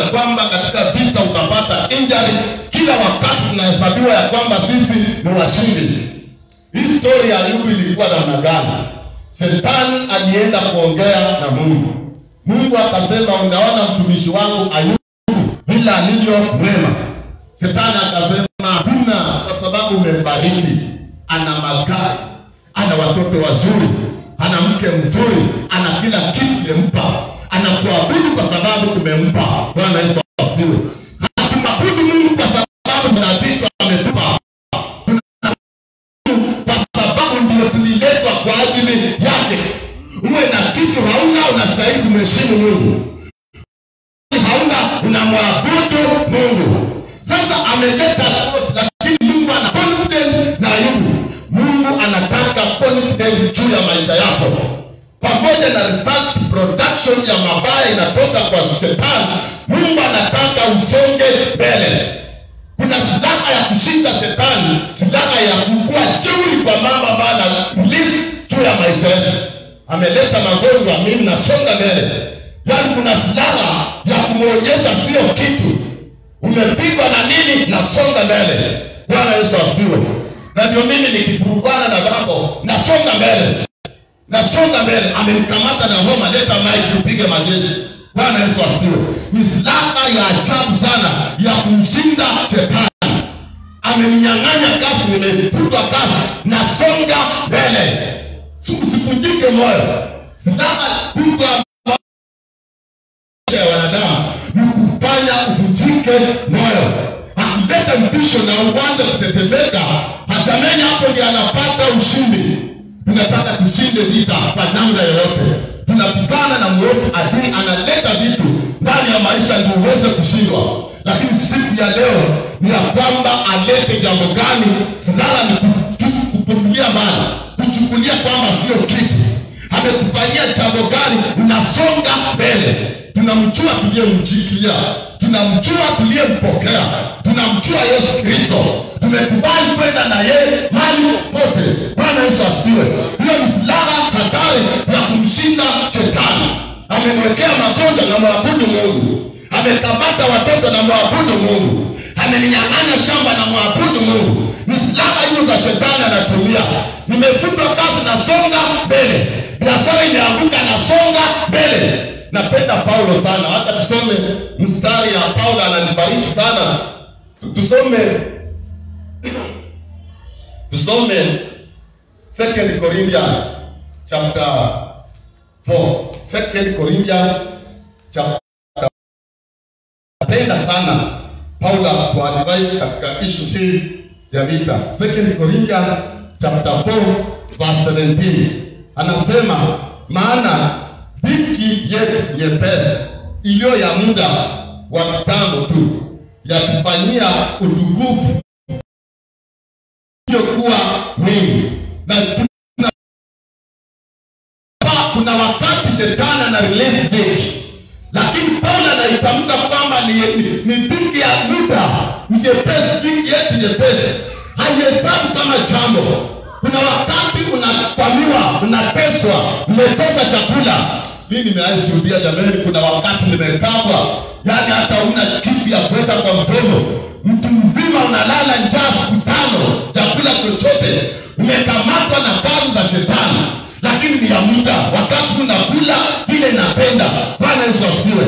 ya kwamba katika vita utapata injury, kila wakati tunahesabiwa ya kwamba sisi ni washindi. Hii story ya Ayubu ilikuwa namna gani? Shetani alienda kuongea na Mungu. Mungu akasema, unaona mtumishi wangu Ayubu bila alivyo mwema. Shetani akasema, hakuna, kwa sababu umembariki. Ana magari, ana watoto wazuri, ana mke mzuri, ana kila kitu umempa. Anakuabudu kwa sababu tumempa. Bwana Yesu asifiwe. Hatumwabudu Mungu kwa sababu tuna vitu ametupa. Kwa sababu ndio tuliletwa kwa ajili yake. Uwe na kitu hauna, unastahili kumheshimu Mungu. Hauna, unamwabudu Mungu. Sasa ameleta lakini Mungu ana confidence na Ayubu. Mungu anataka confidence juu ya maisha yako. Pamoja na result production ya mabaya inatoka kwa Shetani, Mungu anataka usonge mbele. Kuna silaha ya kushinda Shetani, silaha ya kukua jeuri kwa mambo ambayo release juu ya maisha yetu. Ameleta magonjwa, mimi nasonga mbele. Yaani kuna silaha ya kumuonyesha sio kitu. Umepigwa na nini? Nasonga mbele. Bwana Yesu asifiwe. Na ndio mimi nikifurukana na babo, nasonga mbele. Nasonga mbele. Amenikamata na homa, leta mic tupige majeshi. Bwana Yesu asifiwe. Ni silaha ya ajabu sana ya kumshinda Shetani. Ameninyang'anya kasi, nimefutwa kasi, nasonga mbele. Usivunjike moyo. Silaha kubwa ya wanadamu ni kufanya uvunjike moyo. Akileta mtisho na uanze kutetemeka, hatamenya hapo ndiye anapata ushindi. Tunataka tushinde vita kwa namna yoyote. Tunapigana na mwovu adui analeta vitu ndani ya maisha ndio uweze kushindwa. Lakini siku ya leo ni ya kwamba alete jambo gani? Silaha ni kupufulia mbali, kuchukulia kwamba sio kitu. Amekufanyia jambo gani? Unasonga mbele. Tunamjua tuliyemjikia, tunamjua tuliyempokea, tunamjua Yesu Kristo. Tumekubali kwenda na yeye mahali popote. Bwana Yesu asifiwe. Hiyo ni silaha hatari ya kumshinda Shetani. Amemwekea magonjwa na mwabudu Mungu. Amekamata watoto na mwabudu Mungu. Ameninyang'anya shamba na mwabudu Mungu. Ni silaha hiyo za Shetani anatumia. Nimefutwa kazi, nasonga mbele. Biashara imeanguka, nasonga mbele. Napenda Paulo sana. Hata tusome mstari ya Paulo, ananibariki sana. Tusome 2 Corinthians chapter 4. 2 Corinthians chapter 4. Napenda sana Paulo kuadvise katika issue hii ya vita. 2 Corinthians chapter 4 verse 17. Anasema, maana dhiki yetu nyepesi iliyo ya muda wa kitambo tu yatufanyia utukufu uliokuwa mwingi. Na kuna wakati Shetani ana release dhiki, lakini Paulo anaitamka kwamba ni dhiki ya muda nyepesi. Dhiki yetu nyepesi haihesabu kama jambo. Kuna wakati unafamiwa, unateswa, umekosa chakula. Mimi nimeashuhudia jamani, kuna wakati nimekabwa, yani hata una kitu ya kuweka kwa mdomo. Mtu mzima unalala njaa siku 5, chakula chochote. Umekamatwa na kazi za Shetani, lakini ni ya muda. Wakati unakula vile napenda. Bwana Yesu asifiwe.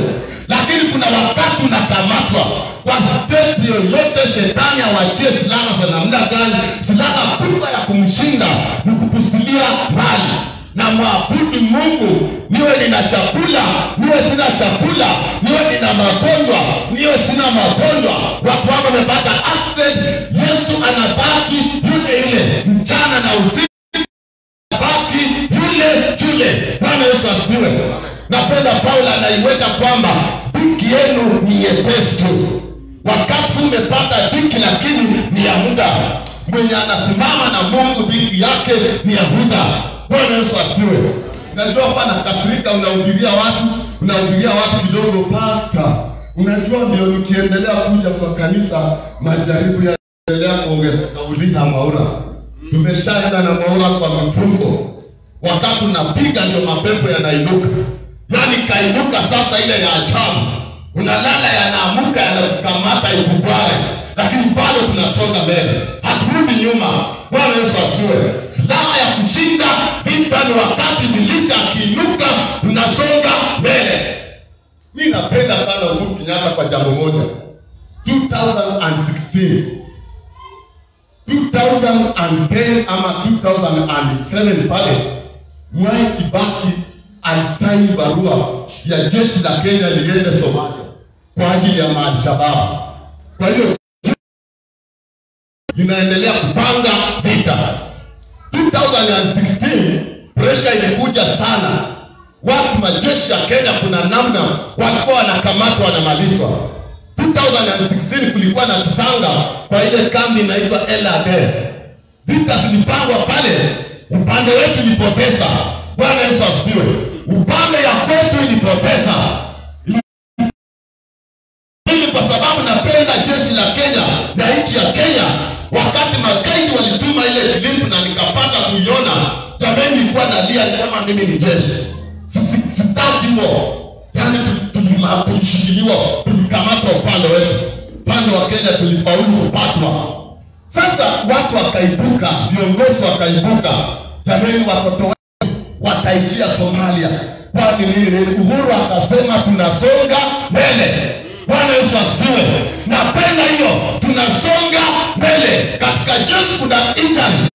Lakini kuna wakati unakamatwa kwa state yoyote. Shetani awachie silaha za namna gani? Silaha kubwa ya kumshinda ni kukusilia mbali. Na mwabudu Mungu. Niwe nina chakula, niwe sina chakula, niwe nina magonjwa, niwe sina magonjwa. Watu wako wamepata accident, Yesu anabaki yule yule mchana na usiku, anabaki yule yule. Bwana Yesu asifiwe. Napenda Paulo anaiweka kwamba dhiki yenu ni nyepesi tu. Wakati umepata dhiki, lakini ni ya muda. Mwenye anasimama na Mungu, dhiki yake ni ya muda. Bwana Yesu asifiwe. Unajua hapa nakasirika, unahubiria watu kidogo, pastor. Unajua ndio ukiendelea kuja kwa kanisa, majaribu yanaendelea kuongezeka. Uliza Maura. Tumeshaenda na Maura kwa mifungo. Wakati unapiga ndio mapepo yanainuka. Yaani kainuka sasa ile ya ajabu. Unalala yanainuka yanakamata ikukwale, lakini bado tunasonga mbele, haturudi nyuma. Bwana Yesu asifiwe. Silaha ya kushinda vita ni wakati ibilisi akiinuka, tunasonga mbele. Mimi napenda sana Uhuru Kenyatta kwa jambo moja. 2010 ama 2007 pale Mwai Kibaki alisaini barua ya jeshi la Kenya liende Somalia kwa ajili ya Al-Shabaab. Kwa hiyo inaendelea kupanga vita. 2016 pressure ilikuja sana. Watu majeshi ya Kenya kuna namna walikuwa wanakamatwa na maliswa. 2016 kulikuwa na kisanga kwa ile kambi inaitwa LRD. Vita zilipangwa pale, upande wetu ilipoteza. Bwana Yesu asifiwe. Upande ya kwetu ilipoteza. Mimi kwa sababu napenda jeshi la Kenya na nchi ya Kenya, wakati magaidi walituma ile clip na nikapata kuiona, jamani nilikuwa nalia kama mimi ni jeshi. Sitaki huo. Yaani tulishikiliwa, tulikamatwa upande wetu. Upande wa Kenya tulifaulu kupatwa. Sasa watu wakaibuka, viongozi wakaibuka, jamani watoto wetu wataishia Somalia. Kwani Uhuru akasema tunasonga mbele. Bwana Yesu asifiwe. Napenda hiyo, tunasonga mbele. Katika jeshi kuna injani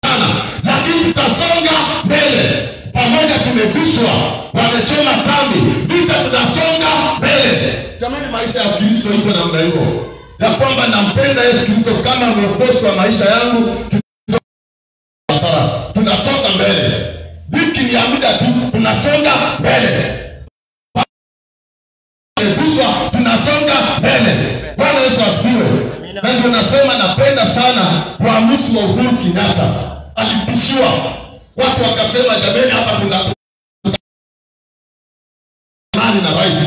sana, lakini tutasonga mbele. Pamoja tumeguswa, wamechoma kambi, vita tunasonga mbele. Jamani maisha ya Kristo iko namna hiyo. Ya kwamba nampenda Yesu Kristo kama mwokozi wa maisha yangu. Tunasonga mbele. Wiki ni ya muda tu, tunasonga mbele. Tunasonga mbele. Bwana Yesu asifiwe. Na ndio nasema napenda sana uamuzi wa Uhuru Kenyatta. Alipishiwa. Watu wakasema jamani hapa tuna nani na rais.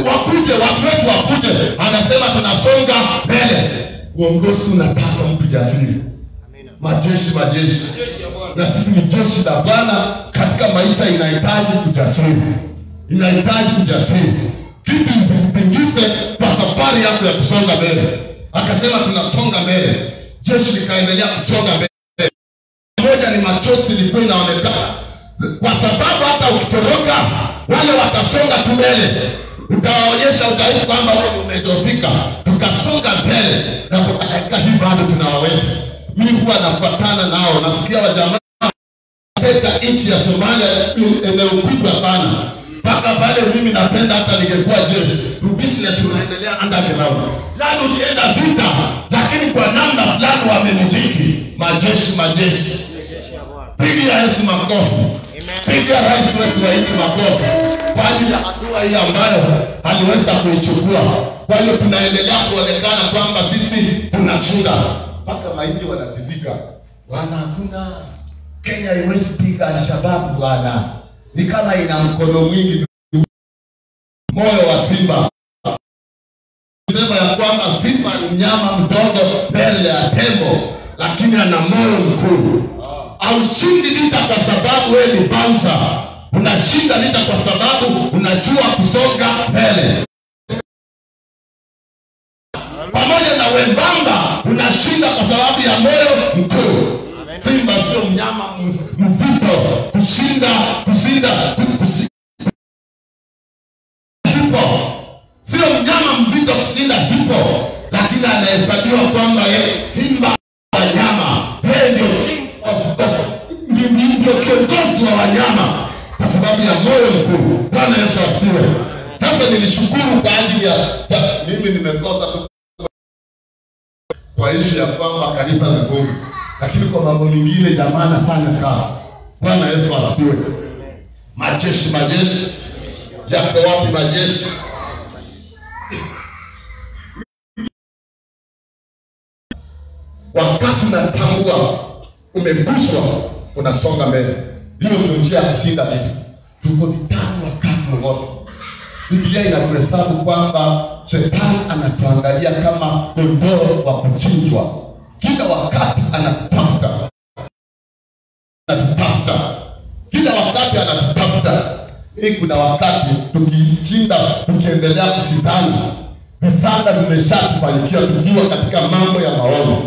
Wakuje, watu wetu wakuje. Anasema tunasonga mbele. Uongozi unataka mtu jasiri. Majeshi. Na sisi ni jeshi la Bwana. Katika maisha inahitaji kujasiri. Kitu isipingise kwa safari yako ya kusonga mbele. Akasema tunasonga mbele. Jeshi likaendelea kusonga mbele. Moja ni machozi ilikuwa inaonekana. Kwa sababu hata ukitoroka wale watasonga tu mbele. Utawaonyesha udhaifu kwamba wewe umedhoofika. Tukasonga mbele na kwa hii bado tunawaweza. Mimi huwa nafuatana nao, nasikia wajamaa katika nchi ya Somalia eneo kubwa sana. Paka pale mimi napenda hata ningekuwa jeshi, business unaendelea underground. Yaani ulienda vita, lakini kwa namna fulani wamemiliki majeshi. Pigia Yesu makofi. Pigia rais wetu wa nchi makofi kwa ajili ya hatua hii ambayo aliweza kuichukua. Kwa hiyo tunaendelea kuonekana kwamba sisi tunashinda. Mpaka maiti wanatizika. Bwana hakuna Kenya haiwezi piga Al-Shabaab bwana. Ni kama ina mkono mwingi. Moyo wa simba. Sema ya kwamba simba ni mnyama mdogo mbele ya tembo, lakini ana moyo mkuu. Haushindi vita kwa sababu wewe ni bouncer. Unashinda vita kwa sababu unajua kusonga mbele. Pamoja na wembamba unashinda kwa sababu ya moyo mkuu. Simba sio mnyama mzito kushinda hipo. Sio mnyama mzito kushinda hipo, lakini anahesabiwa kwamba yeye simba wanyama. Yeye ndio kiongozi wa wanyama kwa sababu ya moyo mkuu. Bwana Yesu asifiwe. Sasa nilishukuru kwa ajili ya mimi nimekosa tu kwa issue ya kwamba kanisa lifunge, lakini kwa mambo mengine jamaa anafanya kazi. Bwana Yesu asifiwe. Majeshi yako wapi majeshi? Wakati unatambua umeguswa, unasonga mbele. Hiyo ndio njia ya kushinda vita. Tuko vitani wakati wote. Biblia inatuhesabu kwamba shetani anatuangalia kama kondoo wa kuchinjwa. Kila wakati anatutafuta. Kila wakati anatutafuta. Kuna wakati tukiendelea kushindana, visanga vimeshatufanikia tukiwa katika mambo ya maombi.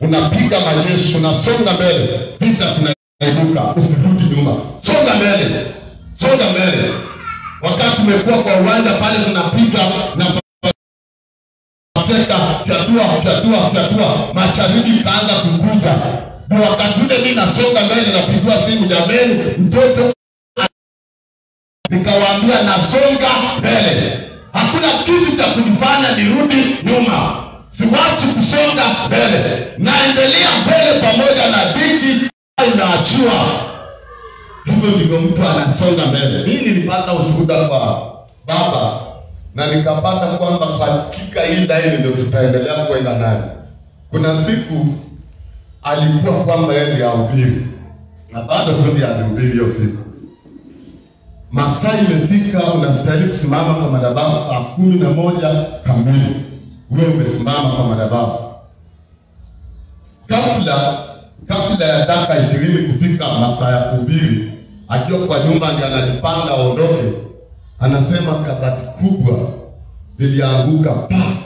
Unapiga majeshi, unasonga mbele, vita zinaibuka, usirudi nyuma. Songa mbele. Songa mbele. Wakati umekuwa kwa uwanja pale tunapiga na fyatua, mashariki kaanza kukuja. Ndio wakati ule mimi nasonga mbele, napigwa simu, jameni mtoto, nikawaambia nasonga mbele. Hakuna kitu cha kunifanya nirudi nyuma. Siwachi kusonga mbele. Naendelea mbele pamoja na dhiki inaachiwa. Hivyo ndivyo mtu anasonga mbele. Mimi nilipata ushuhuda kwa baba na nikapata kwamba kwa hakika hii daima ndio tutaendelea kwenda nayo. Kuna siku alikuwa kwamba yeye ndiye ahubiri. Na bado ndiye alihubiri hiyo siku. Masaa imefika, unastahili kusimama kwa madhabahu saa 11 kamili. Wewe umesimama kwa madhabahu. Kabla ya dakika 20 kufika masaa ya kuhubiri, akiwa kwa nyumba ndiye anajipanga aondoke, anasema kabati kubwa lilianguka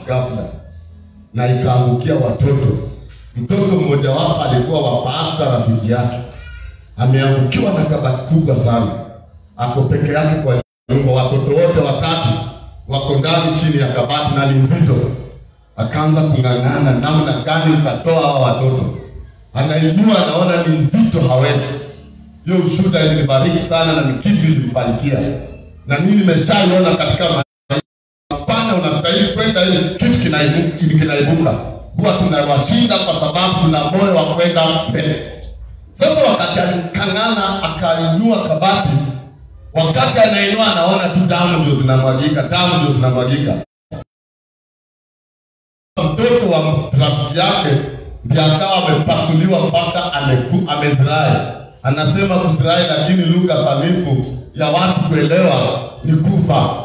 ghafla na ikaangukia watoto. Mtoto mmoja wapo alikuwa wa pastor rafiki yake. Ameangukiwa na kabati kubwa sana. Ako peke yake kwa nyumba, watoto wote watatu wako ndani chini ya kabati na ni nzito. Akaanza kung'ang'ana namna gani ukatoa hao watoto. Anainua, anaona ni nzito, hawezi. Hiyo ushuhuda ilinibariki sana na ni kitu ilinifanikia. Na mimi nimeshaiona katika mfano unastahili kwenda ile kitu kinaibuka. Huwa tunawashinda kwa sababu tuna moyo wa kwenda mbele. Sasa wakati alikang'ana akainua kabati, wakati anainua anaona tu damu ndio zinamwagika. Mtoto wa rafiki yake ndiye akawa amepasuliwa mpaka amezirai. Anasema kuzirai, lakini lugha sanifu ya watu kuelewa ni kufa.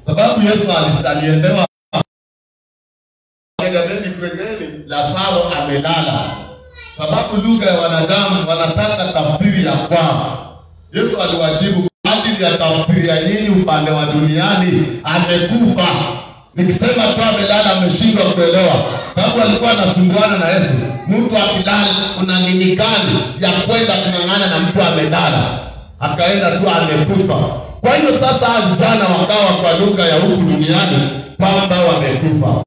Sababu Yesu aliendewa Lazaro amelala. Sababu lugha ya wanadamu wanataka tafsiri ya kwao. Yesu aliwajibu ajili ya tafsiri ya nyinyi upande wa duniani amekufa. Nikisema tu amelala ameshindwa kuelewa. Sababu alikuwa anasumbuana na Yesu. Mtu akilala kuna nini gani ya kwenda kung'ang'ana na mtu amelala? Akaenda tu amekufa. Kwa hiyo sasa vijana wakawa kwa lugha ya huku duniani kwamba wamekufa.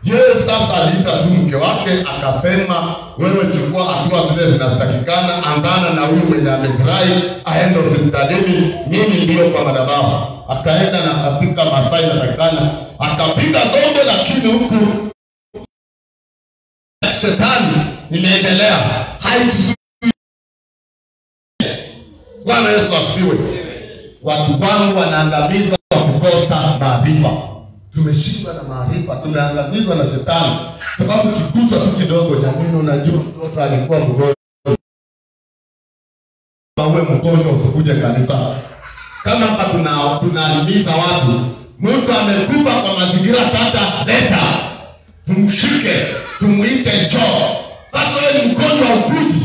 Yeye sasa aliita tu mke wake akasema, wewe chukua hatua zile zinazotakikana, andana na huyu mwenye amezirai aende hospitalini, mimi ndio kwa madhabahu. Akaenda na akafika masaa inatakikana, akapiga gombo, lakini huku shetani imeendelea. Bwana Yesu asifiwe. Watu wangu wanaangamizwa kwa kukosa maarifa. Tumeshindwa na maarifa, tumeangamizwa na shetani. Sababu kigusa tu kidogo, jamani, unajua mtoto alikuwa mgonjwa. Wewe mgonjwa usikuje kanisa. Kama hapa tunahimiza watu, mtu amekufa kwa mazingira tata, leta. Tumshike, tumuite njoo. Sasa wewe ni mgonjwa ukuji,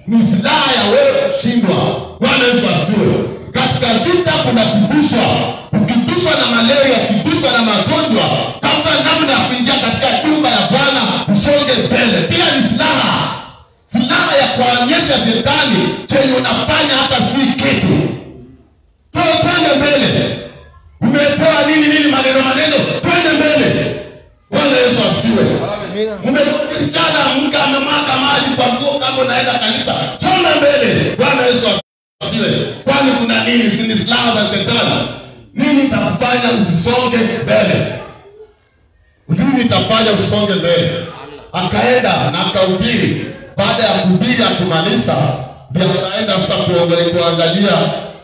ni silaha ya wewe kushindwa. Bwana Yesu asifiwe. Katika vita kuna kuguswa. Ukiguswa na malaria, ukiguswa na magonjwa, kama namna ya kuingia katika nyumba ya Bwana, usonge mbele. Pia ni silaha ya kuonyesha shetani chenye unafanya hata si kitu. Twende mbele. Umepewa nini maneno, twende mbele. Bwana Yesu asifiwe. Umekishana mka amemwaga maji kwa nguo kama unaenda kanisa, songa mbele. Bwana Yesu asifiwe. Kwani kuna nini? Si ni silaha za shetani. Nini itakufanya usisonge mbele? Nini itafanya usisonge mbele? Akaenda na akahubiri. Baada ya kuhubiri akumaliza, ndio akaenda sasa kuangalia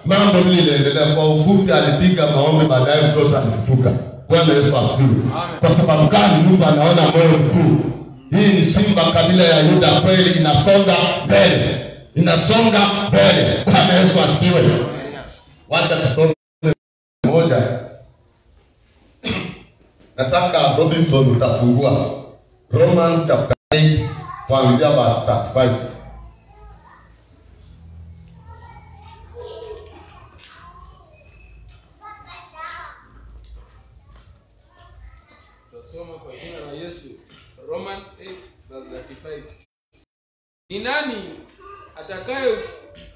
mambo vile inaendelea. Kwa ufupi alipiga maombi, baadaye mtoto alifufuka. Bwana Yesu asifiwe. Kwa sababu gani? Mungu anaona moyo mkuu. Hii ni simba kabila ya Yuda, kweli inasonga mbele. Bwana Yesu asifiwe. Wacha tusome moja. Nataka Robinson utafungua Romans chapter 8 kuanzia verse 35. Tutasoma kwa jina la Yesu. Romans 8:35.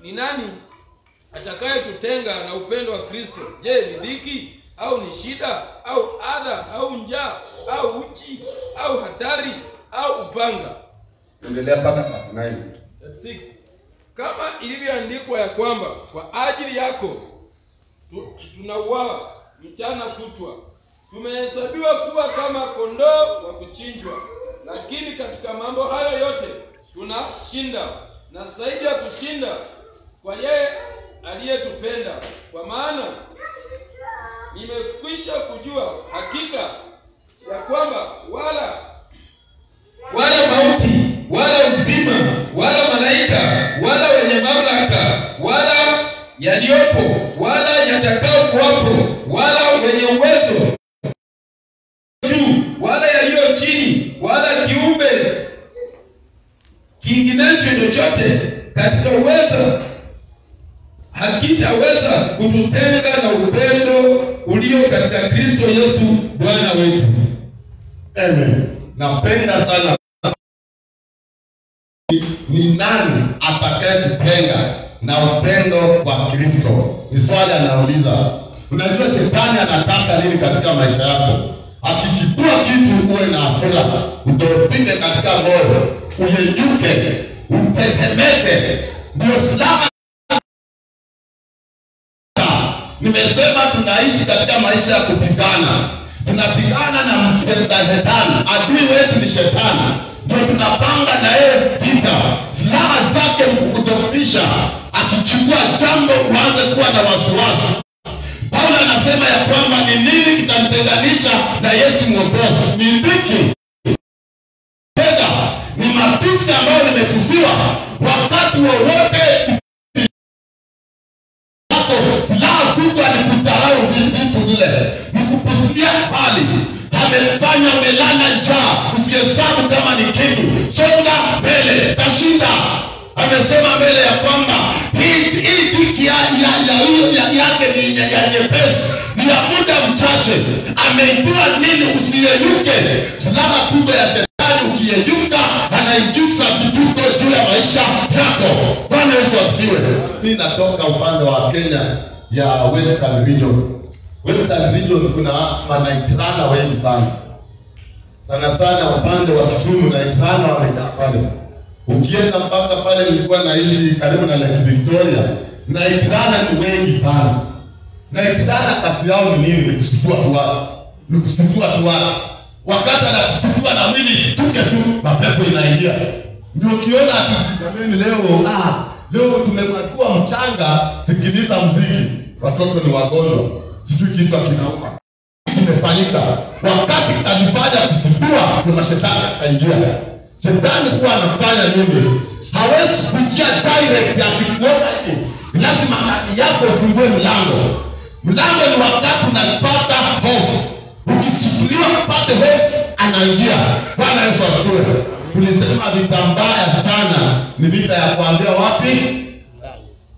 Ni nani atakayetutenga na upendo wa Kristo? Je, ni dhiki au ni shida au adha au njaa au uchi au hatari au upanga? Endelea mpaka 39. 6. Kama ilivyoandikwa ya kwamba kwa ajili yako tunauawa mchana kutwa, tumehesabiwa kuwa kama kondoo wa kuchinjwa. Lakini katika mambo hayo yote tunashinda, na zaidi ya kushinda, kwa yeye aliyetupenda. Kwa maana nimekwisha kujua hakika ya kwamba wala mauti wala uzima wala malaika wala wenye mamlaka wala yaliyopo wala yatakao kuwapo wala wenye uwezo juu wala yaliyo chini wala kiumbe kinginecho chochote katika uwezo hakitaweza kututenga na upendo ulio katika Kristo Yesu Bwana wetu. Amen. Napenda sana. Ni nani atakayetutenga na upendo wa Kristo? Ni swali anauliza. Unajua shetani anataka nini katika maisha yako? Akichukua kitu uwe na hasira, udorofike katika moyo, uyeyuke, utetemeke. Ndio silaha. Nimesema tunaishi katika maisha ya kupigana. Tunapigana na shetani. Adui wetu ni shetani. Ndio tunapanga na yeye vita. Silaha zake kukudhoofisha. Akichukua jambo uanze kuwa na wasiwasi. Paulo anasema ya kwamba ni nini kitamtenganisha na Yesu Mwokozi? Ni dhiki. Ni matusi ambayo nimetusiwa. Wakati wowote silaha kubwa ni kudharau vitu vile, ni kupusilia hali. Amefanya umelala njaa, usihesabu kama ni kitu. Songa mbele, tashinda. Amesema mbele ya kwamba hii dhiki yake ni nyepesi, ni ya muda mchache. Ameibua nini? Usiyeyuke. Silaha kubwa ya shetani, ukiyeyuka anaingiza vituko juu ya maisha yako. Bwana Yesu asifiwe. Mimi natoka upande wa Kenya ya Western Region. Western Region kuna manaitrana wengi sana. Sana upande wa Kisumu na Itrana wamejaa pale. Ukienda mpaka pale nilikuwa naishi karibu na Lake Victoria, na Itrana ni wengi sana. Na Itrana kasi yao ni nini? Ni kusitua tu watu. Ni kusitua tu watu. Wakati anakusitua na mwili situke tu, mapepo inaingia. Ndio ukiona jamani leo tumekuwa mchanga, sikiliza muziki. Watoto ni wagonjwa. Sijui kitu kinauma. Kimefanyika. Wakati alifanya kusitua, kuna shetani akaingia. Shetani kuwa anafanya nini? Hawezi kujia direct ya kukuona hivi. Lazima yako ufungue mlango. Mlango ni wakati unapata hofu. Ukisifuliwa kupata hofu, anaingia. Bwana Yesu asifiwe. Tulisema vita mbaya sana ni vita ya kuanzia wapi?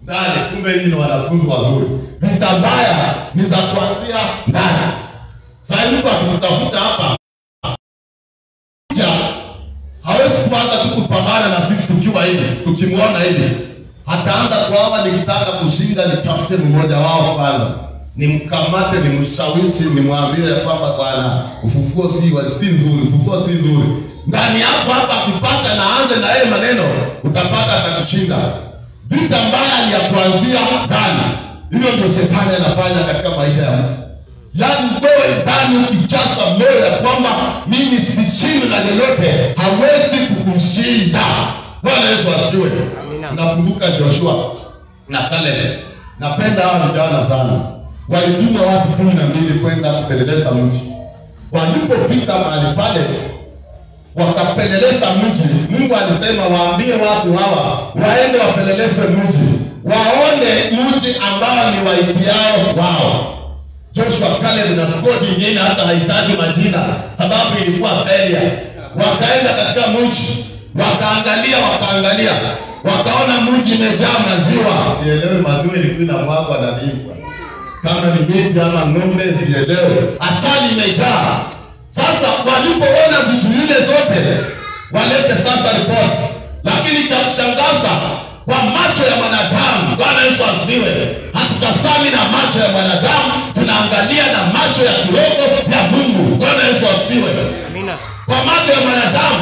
Ndani. Kumbe hivi ni wanafunzi wazuri. Vita mbaya ni za kuanzia ndani. Sasa hivi kwa kutafuta hapa hawezi kuanza tu kupambana na sisi tukiwa hivi, tukimuona hivi. Hataanza kuawa nikitaka kushinda nitafute mmoja wao kwanza. Nimkamate, nimshawishi, nimwambie kwamba Bwana, ufufuo si nzuri, ufufuo si nzuri. Ndani hapo hapa akipata na aanze na yeye maneno, utapata atakushinda. Vita mbaya ni ya kuanzia ndani. Hiyo ndio shetani anafanya katika maisha ya mtu. Yaani wewe ndani ukijaza moyo ya kwamba mimi sishindwi na lolote, hawezi kukushinda. Bwana Yesu asifiwe. Amina. Nakumbuka Joshua na Caleb. Napenda hao vijana sana. Walituma watu 12 kwenda kupeleleza mji. Walipofika mahali pale wakapeleleza mji, Mungu alisema waambie watu hawa waende wapeleleze mji, waone mji ambao ni waitiao wao. Joshua, Caleb na squad nyingine hata haitaji majina sababu ilikuwa failure. Wakaenda katika mji, wakaangalia, wakaona mji imejaa maziwa. Sielewe maziwa ilikuwa inamwagwa na nini. Kama ni miti ama ng'ombe sielewe. Asali imejaa. Sasa walipoona vitu vile zote, walete sasa ripoti. Lakini cha kushangaza, kwa macho ya mwanadamu, Bwana Yesu asifiwe, hatutazami na macho ya mwanadamu, tunaangalia na macho ya kiroho ya Mungu. Bwana Yesu asifiwe. Amina. Kwa macho ya mwanadamu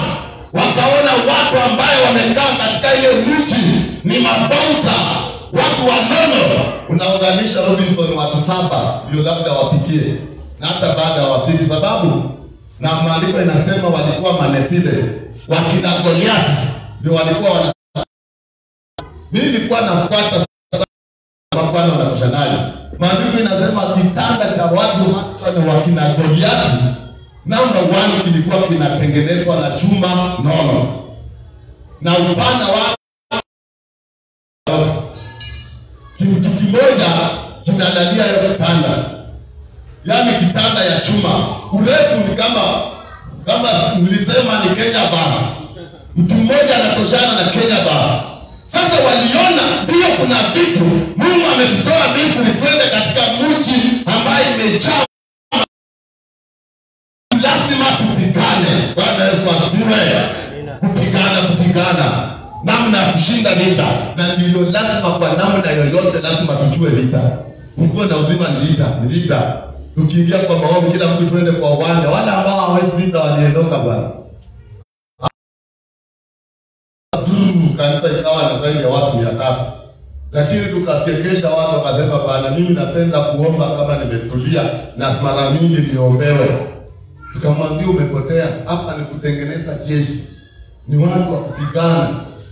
wakaona watu ambaye wamekaa katika ile mji ni mabausa, watu wanono. Unaunganisha Robinson watu 7 ndio labda wafikie, na hata baada ya wafiki, sababu na maandiko inasema walikuwa manefile, wakina Goliath ndio walikuwa wana. Mimi nilikuwa nafuata mapana na kushanaji. Maandiko inasema kitanda cha watu hata ni wakina Goliath, namba 1 kilikuwa kinatengenezwa na chuma nono, na upana wa kitu kimoja kinalalia hiyo kitanda, yaani kitanda ya chuma. Urefu ni kama nilisema ni Kenya bus. Mtu mmoja anatoshana na Kenya bus. Sasa waliona ndio kuna vitu Mungu ametutoa Misri twende katika mji ambaye imejaa, lazima tupigane. Bwana Yesu asifiwe. Kupigana namna ya kushinda vita, na ndio lazima kwa namna yoyote lazima tujue vita. Ukiwa na uzima ni vita. Tukiingia kwa maombi kila mtu twende kwa uwanja. Wale ambao hawezi vita waliondoka bwana. Kanisa ikawa na zaidi ya watu 300. Lakini tukakekesha watu wakasema bwana, mimi napenda kuomba kama nimetulia na mara mingi niombewe. Tukamwambia umepotea, hapa ni kutengeneza jeshi. Ni watu wa kupigana.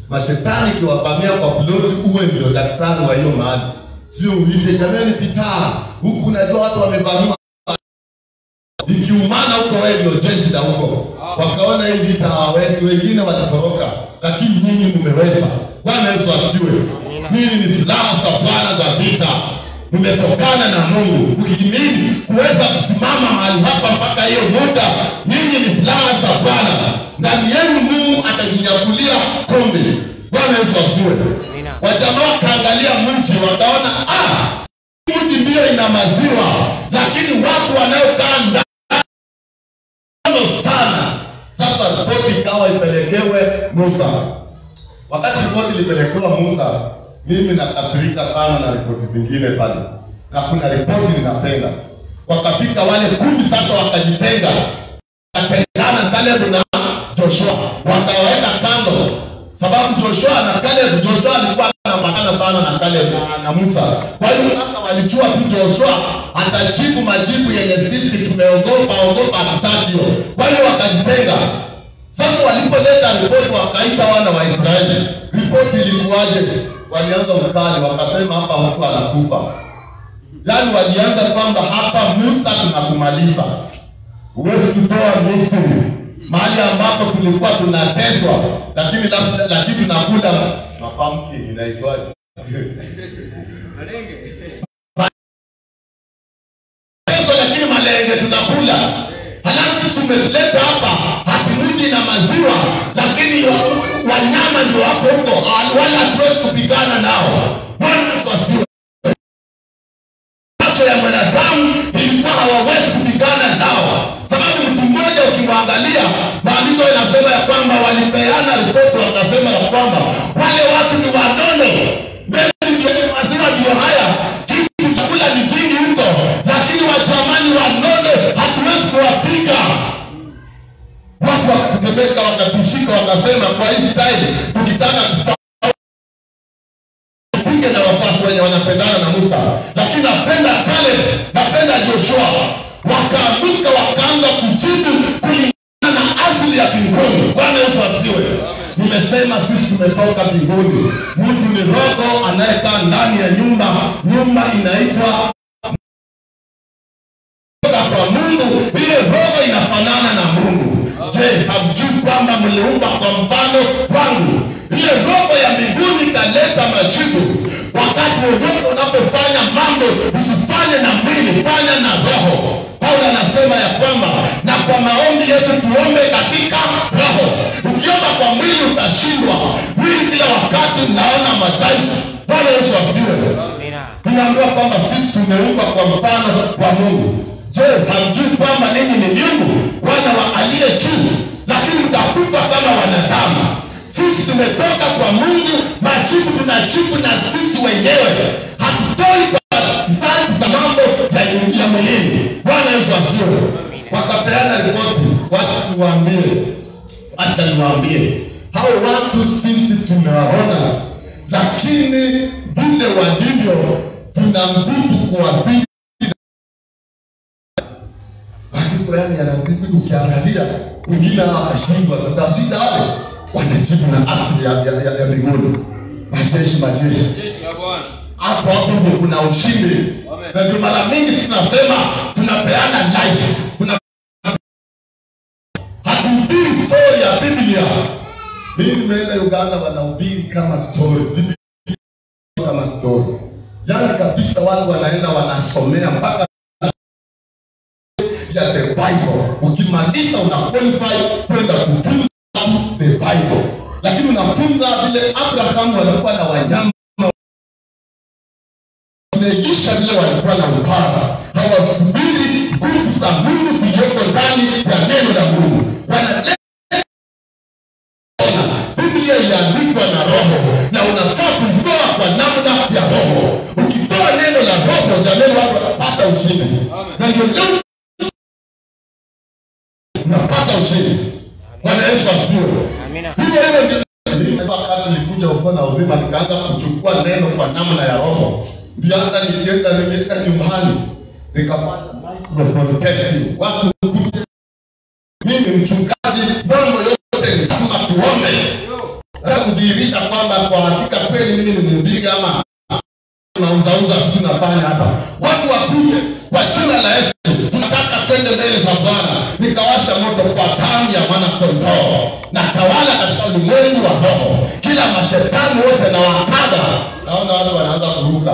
Mashetani kiwapamia kwa ploti, uwe ndio daktari wa hiyo mahali. Sio uite jamani pitaa. Huku unajua watu wamevamia. Ikiumana huko wewe ndio jeshi la huko. Wakaona hii vita hawezi, wengine watoroka, lakini nyinyi mmeweza. Bwana Yesu asifiwe. Mimi ni silaha za Bwana za vita. Mmetokana na Mungu. Ukihimili kuweza kusimama mahali hapa mpaka hiyo muda, nyinyi ni silaha za Bwana. Ndani yenu Mungu atajinyakulia kombe. Bwana Yesu asifiwe. Wajamaa kaangalia mji wakaona mji ndio ina maziwa, lakini watu wanaokaa ndani sana. Sasa ripoti ikawa ipelekewe Musa. Wakati ripoti ilipelekewa Musa, mimi nakasirika sana na ripoti zingine pale. Na kuna ripoti ninapenda. Wakafika wale 10 sasa wakajitenga. Wakatengana Caleb na Joshua. Wakaweka kando. Sababu Joshua na Caleb, Joshua alikuwa anapatana sana na Caleb na Musa. Kwa hiyo sasa walijua tu Joshua atajibu majibu yenye sisi tumeogopa hatutaki. Kwa hiyo wakajitenga. Sasa walipoleta ripoti wakaita wana wa Israeli. Ripoti ilikuwaje? Walianza ukali, wakasema hapa mtu anakufa. Yaani walianza kwamba hapa Musa tunakumaliza. Uwezi kutoa Misri, mahali ambapo tulikuwa tunateswa, lakini tunakula mapamki inaitwaje? Lakini malenge tunakula. Halafu tumeleta hapa hatimwingi na maziwa, lakini wanyama ndio wako huko, wala hatuwezi kupigana nao. Bwana Yesu asifiwe. Macho ya mwanadamu ilikuwa hawawezi kupigana nao. Sababu mtu mmoja ukimwangalia, maandiko yanasema ya kwamba walipeana ripoti wakasema ya kwamba wale watu ni wanono. Mbele ndio maziwa ndio haya, kitu chakula ni kingi huko, lakini wajamani wanono hatuwezi kuwapiga. Watu wakatembeka wakatishika wakasema kwa hizi time tukitaka kupige na wafasi wenye wanapendana na Musa. Lakini napenda Caleb, napenda Joshua. Wakaamuka wakaanza kujibu kulingana na asili ya mbinguni. Bwana Yesu asifiwe. Nimesema sisi tumetoka mbinguni. Mtu ni roho anayekaa ndani ya nyumba. Nyumba inaitwa kwa Mungu. Ile roho inafanana na Mungu. Je, hamjui kwamba mliumba kwa mfano wangu? Ile roho ya mbinguni italeta majibu. Wakati wowote unapofanya mambo, usifanye na mwili, fanya na roho. Paulo anasema ya kwamba na kwa maombi yetu tuombe katika roho. Ukiomba kwa mwili utashindwa. Mwili kila wakati unaona madhaifu. Bwana Yesu asifiwe. Tunaambiwa kwamba sisi tumeumbwa kwa mfano wa Mungu. Je, hamjui kwamba ninyi ni miungu? Wale juu, lakini mtakufa kama wanadamu. Sisi tumetoka kwa Mungu, majibu tunajibu na sisi wenyewe. Hatutoi kwa sisi za mambo ya mwilini. Bwana Yesu asifiwe. Wakapeana ripoti, acha niwaambie. Hao watu sisi tumewaona, lakini vile walivyo tuna nguvu kuwazidi. Kwa yani yanazidi, ukiangalia wengine wanashindwa. Sasa shida wale wanajibu na asili ya mbinguni. Majeshi hapo ndio kuna ushindi. Na ndio mara mingi tunasema tunapeana life. Hatuhubiri story ya Biblia. Mimi nimeenda Uganda, wanahubiri kama story. Biblia kama story. Yani kabisa wale wanaenda wanasomea mpaka ya the Bible. Ukimaliza una qualify kwenda kufunza the Bible. Lakini unafunza vile Abraham walikuwa na wanyama, Elisha vile walikuwa na upara. Hawasubiri nguvu za Mungu zilizoko ndani ya neno la Mungu. Biblia iliandikwa na Roho, na unafaa kuitoa kwa namna ya Roho. Ukitoa neno la Roho, jamani, watu wanapata ushindi. Na ndio leo unapata ushindi. Bwana Yesu asifiwe. Amina. Hiyo wakati nilikuja ufana uzima, nikaanza kuchukua neno kwa namna ya Roho. Ndio hata nikienda nyumbani nikapata microphone testing. Watu mimi mchungaji, mambo yote lazima tuombe. Nataka kudhihirisha kwamba kwa hakika kweli mimi ni mhubiri ama nauza tunafanya hapa. Watu wakuje kwa jina la Yesu. Tunataka twende mbele za Bwana. Nikawasha moto kwa damu ya mwana kondoo, na tawala katika ulimwengu wa roho. Kila mashetani wote na wakada. Naona watu wanaanza kuruka.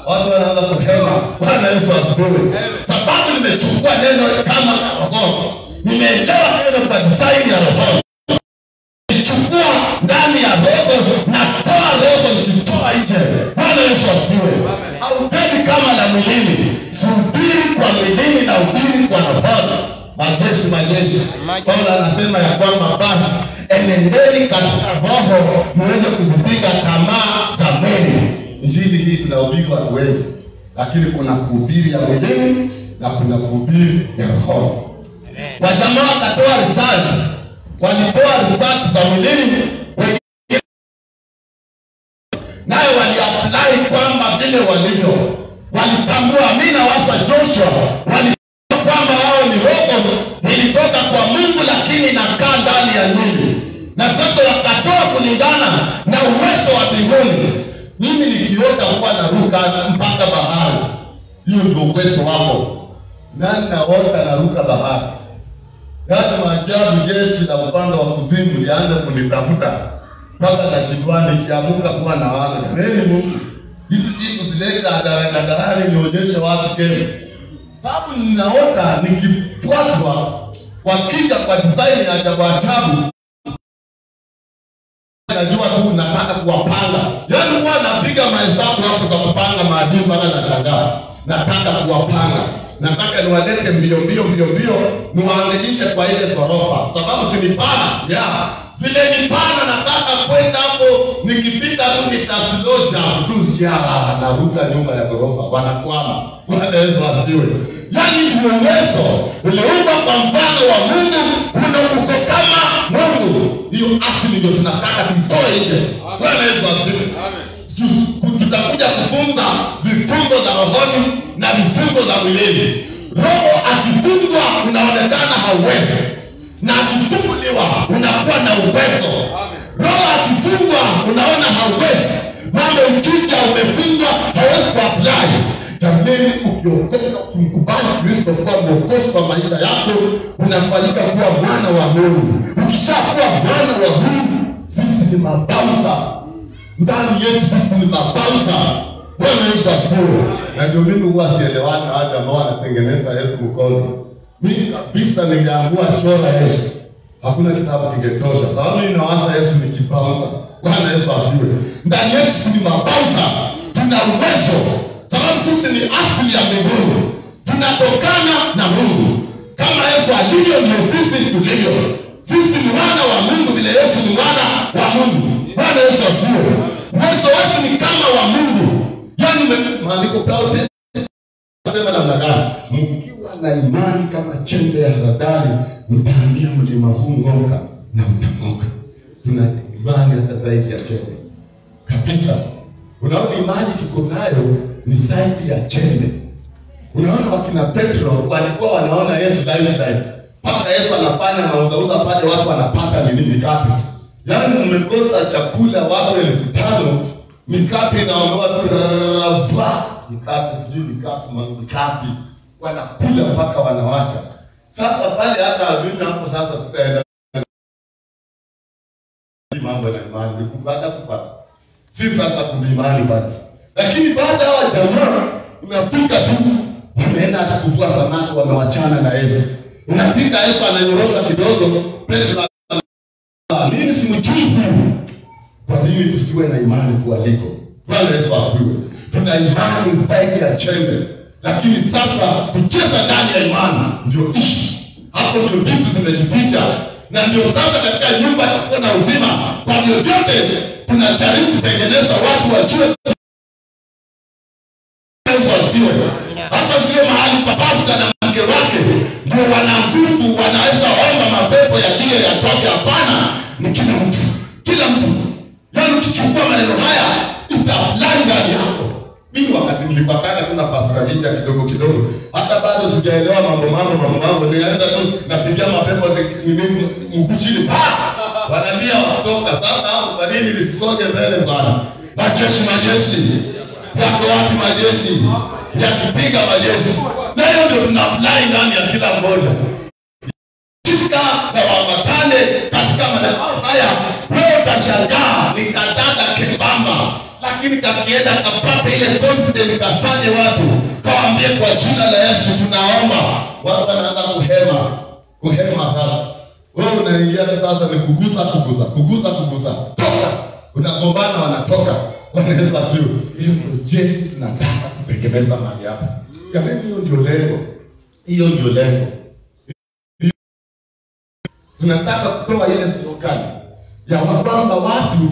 Watu wanaanza kuhema. Bwana Yesu asifiwe. Sababu nimechukua neno kama roho. Nimeelewa neno kwa design ya roho. Nichukua ndani ya roho na toa roho nikitoa nje. Bwana Yesu asifiwe. Haupendi kama la mwilini. Subiri kwa mwilini na ubiri kwa roho. Majeshi. Paulo anasema ya kwamba basi enendeni katika roho muweze kuzipiga tamaa za mwili. Injili hii tunahubiri watu wengi, lakini kuna kuhubiri ya mwilini na kuna kuhubiri ya roho. Wajamaa wakatoa risali, walitoa risali za mwilini, nayo waliapply kwamba vile walivyo. Walitambua mina wasa Joshua, kwamba wao ni roho ilitoka kwa Mungu lakini inakaa ndani ya mwili. Na sasa wakatoa kulingana na uwezo wa mbinguni. Mimi nikiota huwa naruka mpaka bahari. Hiyo ndio uwezo wako. Nani naota naruka bahari? Hata maajabu jeshi la upande wa kuzimu lianza kunitafuta. Mpaka na shindwani nikiamuka kuwa na wazo. Nini Mungu? Hizi jibu zileta hadharani nionyeshe watu kemi. Sababu ninaota nikifuatwa wakija kwa design ya ajabu. Najua tu nataka kuwapanga. Yaani huwa napiga mahesabu hapo za kupanga maadili mpaka nashangaa. Nataka kuwapanga. Nataka niwadeke mbio niwaangelishe kwa ile ghorofa. Sababu si nipana. Vile nipana nataka kwenda hapo, nikifika tu nitasloja tu naruka nyumba ya ghorofa. Wanakwama. Bwana Yesu asifiwe. Yaani ndio uwezo uliumba kwa mfano wa Mungu, uko kama Mungu. Hiyo asili ndio tunataka tuitoe nje. Bwana Yesu asifiwe. Amen. Tutakuja kufunga vifungo za rohoni na vifungo za mwilini. Roho akifungwa unaonekana hauwezi, na akifunguliwa unakuwa na uwezo. Roho akifungwa unaona hauwezi, mambo ukija umefungwa hauwezi kuapply. Jamani, ukiokoka ukimkubali Kristo kuwa mwokozi wa maisha yako, unafanyika kuwa mwana wa Mungu. Ukishakuwa mwana wa Mungu, sisi ni mabausa. Ndani yetu sisi ni mabausa. Bwana Yesu asifiwe. Na ndio mimi huwa sielewani na watu ambao wanatengeneza Yesu mkono. Mimi kabisa ningeamua chora Yesu, hakuna kitabu kingetosha. Sababu mimi nawaza Yesu ni kibausa. Bwana Yesu asifiwe. Ndani yetu sisi ni mabausa. Tuna uwezo. Sababu sisi ni asili ya mbinguni. Tunatokana na Mungu. Kama Yesu Yesu alivyo ndio sisi tulivyo. Sisi ni wana wa Mungu vile Yesu ni wana wa Mungu. Bwana Yesu asifiwe. Uwezo wetu ni kama wa Mungu. Yaani maandiko yote nasema namna gani? Mkiwa na imani kama chembe ya haradali, mtaambia mlima huu ng'oka na utang'oka. Tuna imani hata zaidi ya chembe. Kabisa. Unaona imani tuko nayo ni zaidi ya chembe. Unaona wakina Petro walikuwa wanaona Yesu live. Paka Yesu anafanya mauzauza pale, watu wanapata nini mikate. Yaani mmekosa chakula watu 5,000, mikate inaondoa mikate wanakula mpaka wanawacha. Sasa pale hata adui hapo sasa tutaenda mambo ya imani kupata. Sisi sasa kuna imani bado. Lakini baada ya jamaa unafika tu wameenda hata kuvua samaki, wamewachana na Yesu. Unafika Yesu ananyorosha kidogo, Petro mimi si mchungu. Kwa nini tusiwe na imani kualiko? Bwana Yesu asifiwe. Tuna imani zaidi ya chembe, lakini sasa kucheza ndani ya imani ndio ishi. Hapo ndio vitu zimejificha, na ndio sasa katika nyumba ya kuona uzima kwa vyovyote tunajaribu kutengeneza watu wajue Yesu asifiwe. Hapa sio mahali pa pasta na mke wake ndio wana nguvu, wanaweza omba mapepo yaje yatoke. Hapana, ni kila mtu. Yaani ukichukua maneno haya itaplani ndani yako. Mimi wakati nilipatana kuna pastor Jinja kidogo, hata bado sijaelewa mambo, nianza tu napigia mapepo mimi mguu chini. Wanaambia watoka sasa hapo, kwa nini nisisonge mbele bwana? Majeshi. Yako wapi majeshi? Yakipiga majeshi. Na hiyo ndio tunaapply ndani ya kila mmoja. Katika na wamatane katika maneno haya, wewe utashangaa nikataka kibamba, lakini kakienda kapata ile confidence kasanye watu, kawaambie kwa jina la Yesu tunaomba. Watu wanaanza kuhema sasa. Wewe unaingia sasa ni kugusa. Toka. Unagombana wanatoka. Bwana Yesu asifiwe. Hiyo jeshi tunataka kutekeleza mahali hapa. Yaani hiyo ndio lengo. Tunataka kutoa ile slogan ya kwamba watu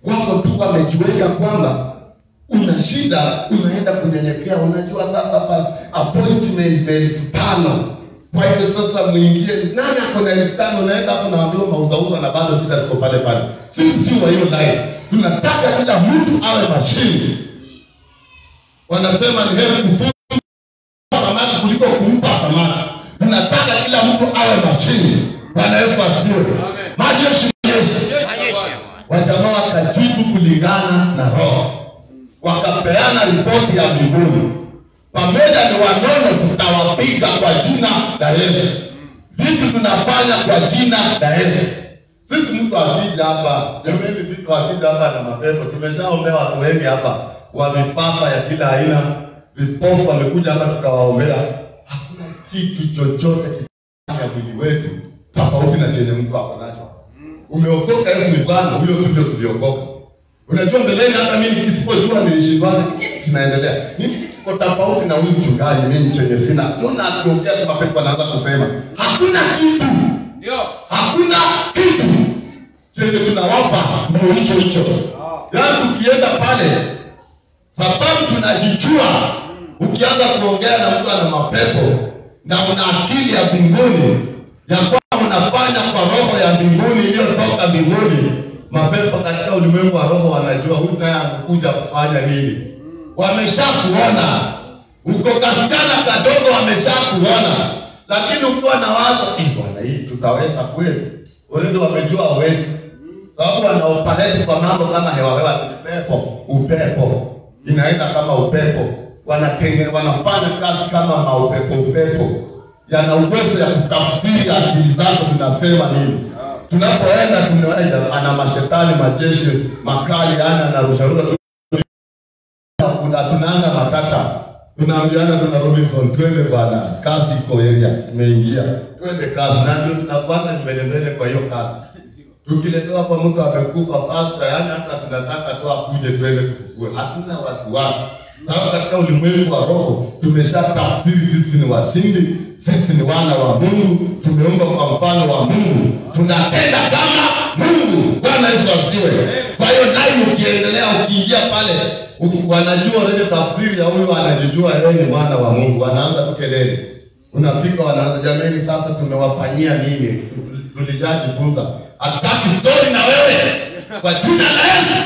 wako tu wamejiweka kwamba una shida unaenda kunyenyekea. Unajua sasa pa appointment 5,000. Kwa hiyo sasa muingie nani ako na 5,000 unaenda hapo naambiwa mauzauza na bado shida ziko pale. Sisi sio wa hiyo line. Tunataka kila mtu awe mashini. Wanasema ni heri kufunga samaki kuliko kumpa samaki. Tunataka kila mtu awe mashini. Bwana Yesu asifiwe. Majeshi. Wajamaa wakajibu kulingana na Roho. Wakapeana ripoti ya mbinguni. Pamoja ni wanono tutawapiga kwa jina la Yesu. Vitu tunafanya kwa jina la Yesu. Sisi mtu akija hapa, jamani vitu akija hapa na mapepo, tumeshaombea watu wengi hapa, wa vifafa ya kila aina, vipofu wamekuja hapa tukawaombea. Hakuna kitu chochote kifanya mwili wetu tofauti na chenye mtu hapo nacho. Umeokoka, Yesu ni Bwana, huyo ndio tuliokoka. Unajua mbeleni hata mimi nikisipojua nilishindwa kinaendelea. Mimi niko tofauti na huyu mchungaji, mimi chenye sina. Unaona akiongea tu mapepo anaanza kusema, hakuna kitu. Ndio. Hakuna kitu. Chenye tunawapa ndio hicho. Yaani ukienda pale sababu tunajijua, ukianza kuongea na mtu ana mapepo na una akili ya mbinguni ya kwamba unafanya kwa roho ya mbinguni iliyotoka mbinguni, mapepo katika ulimwengu wa roho wanajua huyu naye amekuja kufanya nini. Wameshakuona. Uko kasichana kadogo wameshakuona. Lakini ukiwa na wazo, bwana hii tutaweza kweli? Wale ndio wamejua hawezi. Sababu wanaoperate kwa mambo kama hewa upepo. Inaenda kama upepo. Wanafanya kazi kama maupepo. Yana uwezo ya kutafsiri akili zako zinasema nini. Tunapoenda tunaenda ana mashetani majeshi makali na rusharura tunaanga matata. Tunaambiana tuna Robinson twende bwana, kazi iko area imeingia. Twende kazi na ndio tunapanga mbele kwa hiyo kazi. Tukiletewa hapa mtu amekufa fast, hata tunataka tu akuje twende tufufue. Hatuna wasiwasi. Sababu katika ulimwengu wa roho tumeshatafsiri sisi ni washindi, sisi ni wana wa Mungu, tumeumbwa kwa mfano wa Mungu, tunatenda kama Mungu. Bwana Yesu asifiwe. Kwa hiyo naye ukiendelea ukiingia pale wanajua ile tafsiri ya huyu anajijua yeye ni mwana wa Mungu, anaanza kukelele. Unafika wanaanza, jamani sasa tumewafanyia nini? Tulishajifunza. Hataki story na wewe. Kwa jina la Yesu.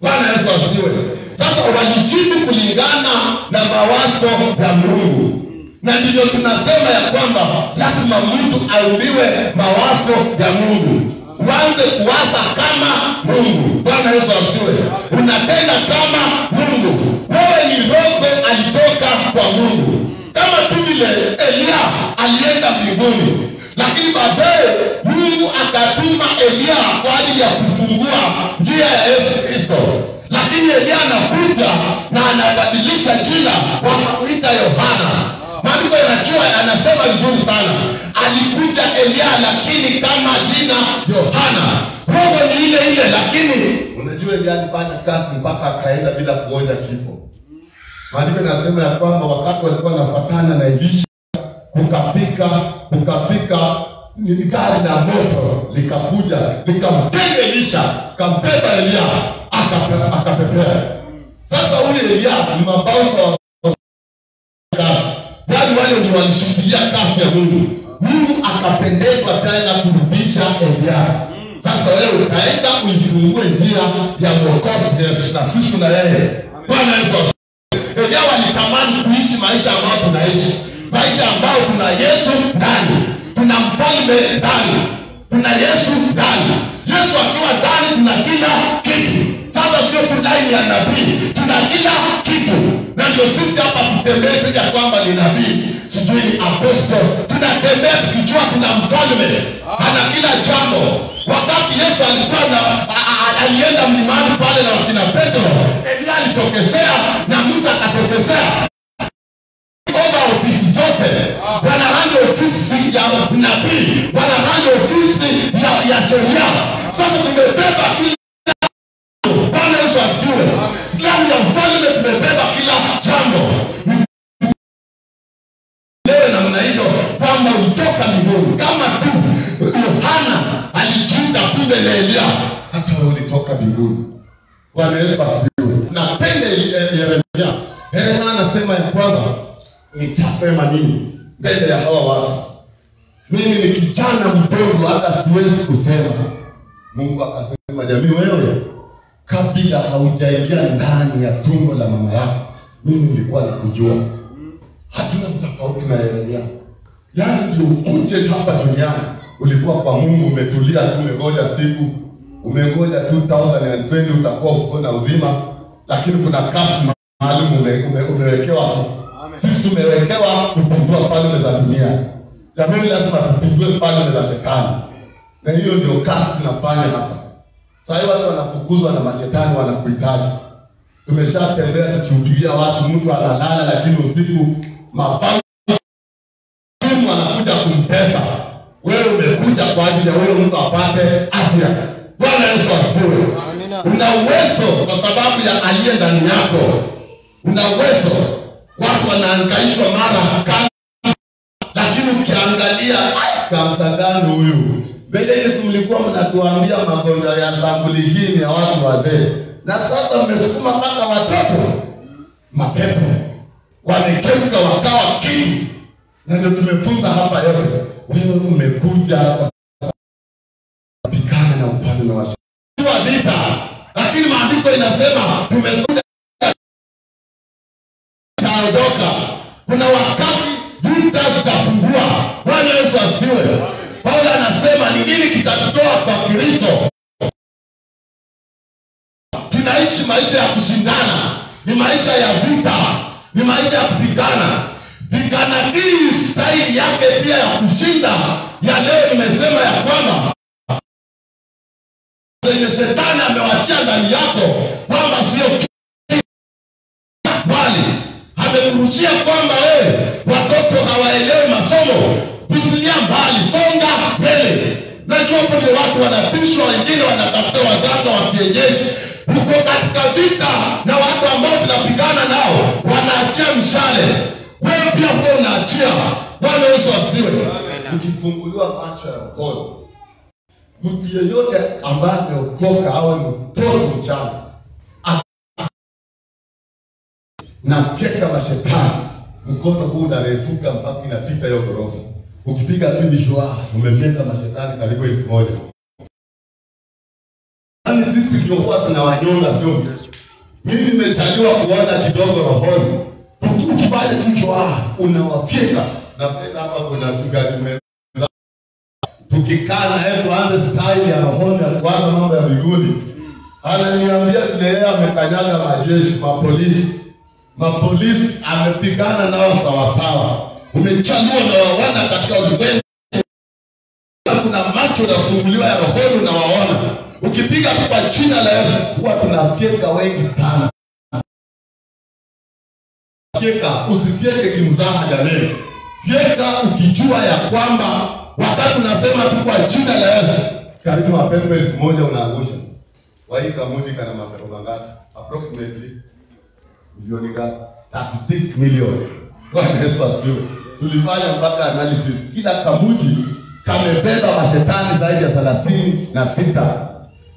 Bwana Yesu asifiwe. Sasa wajijibu kulingana na mawazo ya Mungu. Na ndivyo tunasema ya kwamba lazima mtu aumbiwe mawazo ya Mungu. Uanze kuwaza kama Mungu. Bwana Yesu asifiwe. Unatenda kama Mungu. Wewe ni roho alitoka kwa Mungu. Kama tu vile Elia alienda mbinguni, lakini baadaye Mungu akatuma Elia kwa ajili ya kufungua njia ya Yesu Kristo. Lakini Elia anakuja na anabadilisha jina, wakamuita Yohana. Maandiko yanasema vizuri sana. Alikuja Elia lakini kama jina Yohana. Roho ni ile ile, lakini unajua Elia alifanya kazi mpaka akaenda bila kuonja kifo. Maandiko yanasema ya kwamba wakati walikuwa wanafuatana na Elisha, kukafika gari la moto likakuja likamtenga Elisha, kambeba Elia akapepea. Sasa huyu Elia ni mabausa wa kazi. Yaani wale ndio walishikilia kazi ya Mungu. Mungu akapendezwa tena kurudisha Elia. Sasa wewe utaenda uifungue njia ya Mwokozi Yesu, na sisi na yeye. Bwana Yesu. Elia walitamani kuishi maisha ambayo tunaishi. Maisha ambayo tuna Yesu ndani. Tuna mfalme ndani. Tuna Yesu ndani. Yesu akiwa ndani tuna kila kitu. Sasa sio tu line ya nabii, tuna kila kitu. Na ndio sisi hapa tutembea ya kwamba ni nabii, sijui ni apostle. Tunatembea tukijua tuna mfalme. Ana kila jambo. Wakati Yesu alikuwa alienda mlimani pale na wakina Petro, Elia alitokezea na Musa akatokezea. Over ofisi zote, wanahando ofisi ya nabii, wanahando ofisi ya sheria. Sasa tumebeba kila. Bwana Yesu asifiwe. Ndani ya mfalme tumebeba kila jambo. Leo namna hiyo kwamba ulitoka mbinguni. Kama tu Yohana alijiunga kumbe na Elia, hata wewe ulitoka mbinguni. Bwana Yesu asifiwe. Napenda Yeremia. Yeremia anasema ya kwamba nitasema nini mbele ya hawa watu? Mimi ni kijana mdogo hata siwezi kusema. Mungu akasema, jamii wewe kabla haujaingia ndani ya tumbo la mama yako mimi nilikuwa nakujua. Hatuna tofauti na Yeremia. Yaani ndio uje hapa duniani ulikuwa kwa Mungu umetulia tu, umengoja siku, umengoja 2020 utakuwa uko na uzima, lakini kuna kasi maalum umewekewa tu. Sisi tumewekewa kupindua falme za dunia. Jamii lazima tupindue falme za shetani. Na hiyo ndio kasi tunafanya hapa. Sasa watu wanafukuzwa na mashetani wanakuhitaji. Tumeshatembea tukihubiria watu, mtu analala lakini usiku mabavu wanakuja kumtesa. Wewe umekuja kwa ajili ya wewe mtu apate afya. Bwana Yesu asifiwe. Una uwezo kwa sababu ya aliye ndani yako. Una uwezo. Watu wanahangaishwa mara kansa, lakini ukiangalia kansa gani huyu? Mbele Yesu mlikuwa mnatuambia magonjwa ya sampuli hii ya watu wazee. Na sasa mmesukuma mpaka watoto. Mapepo wamekeuka wakawa kitu. Na ndio tumefunza hapa yote. Wewe umekuja kupigana na ufalme wa vita. Lakini maandiko inasema tumekuja taondoka. Kuna wakati vita zitapungua. Bwana Yesu asifiwe. Paulo anasema ni nini kitatutoa kwa Kristo? Tunaishi maisha ya kushindana, ni maisha ya vita, ni maisha ya kupigana. Pigana hii staili yake pia ya kushinda ya leo nimesema ya kwamba zenye shetani amewachia ndani yako kwamba sio bali amekurushia kwamba wewe watoto hawaelewi masomo, usilia mbali, songa mbele. Najua pale watu wanapishwa, wengine wanatafuta waganga wa kienyeji. uko katika vita na watu ambao tunapigana nao wanaachia mshale, wewe pia huwa unaachia. Bwana Yesu asifiwe. Ukifunguliwa macho ya roho, mtu yeyote ambaye ameokoka awe mtoto mchanga na keka mashetani, mkono huu unarefuka mpaka inapita hiyo ghorofa. Ukipiga tu mishwa umefika mashetani karibu 1000. Yaani sisi ndio huwa tunawanyonga, sio mchezo. Mimi nimechaliwa kuona kidogo rohoni. Ukifanya kichwa unawafika. Na penda hapa kuna tugani tukikaa na yeye tuanze style ya rohoni ya kuanza mambo ya mbinguni. Ananiambia yeye amekanyaga majeshi, mapolisi amepigana nao sawa sawa. Umechagua na waona katika ulimwengu. Kuna macho yanafunguliwa ya rohoni na waona. Ukipiga kwa jina la Yesu huwa tunafyeka wengi sana. Fyeka, usifieke kimzaha jamani. Fyeka ukijua ya kwamba wakati unasema tu kwa jina la Yesu, karibu mapepo 1000 unaangusha. Waika moja kana mapepo mangapi? Approximately milioni ngapi? 36 million. Bwana Yesu asifiwe. Tulifanya mpaka analysis. Kila kamuji kamebeba mashetani zaidi ya 36.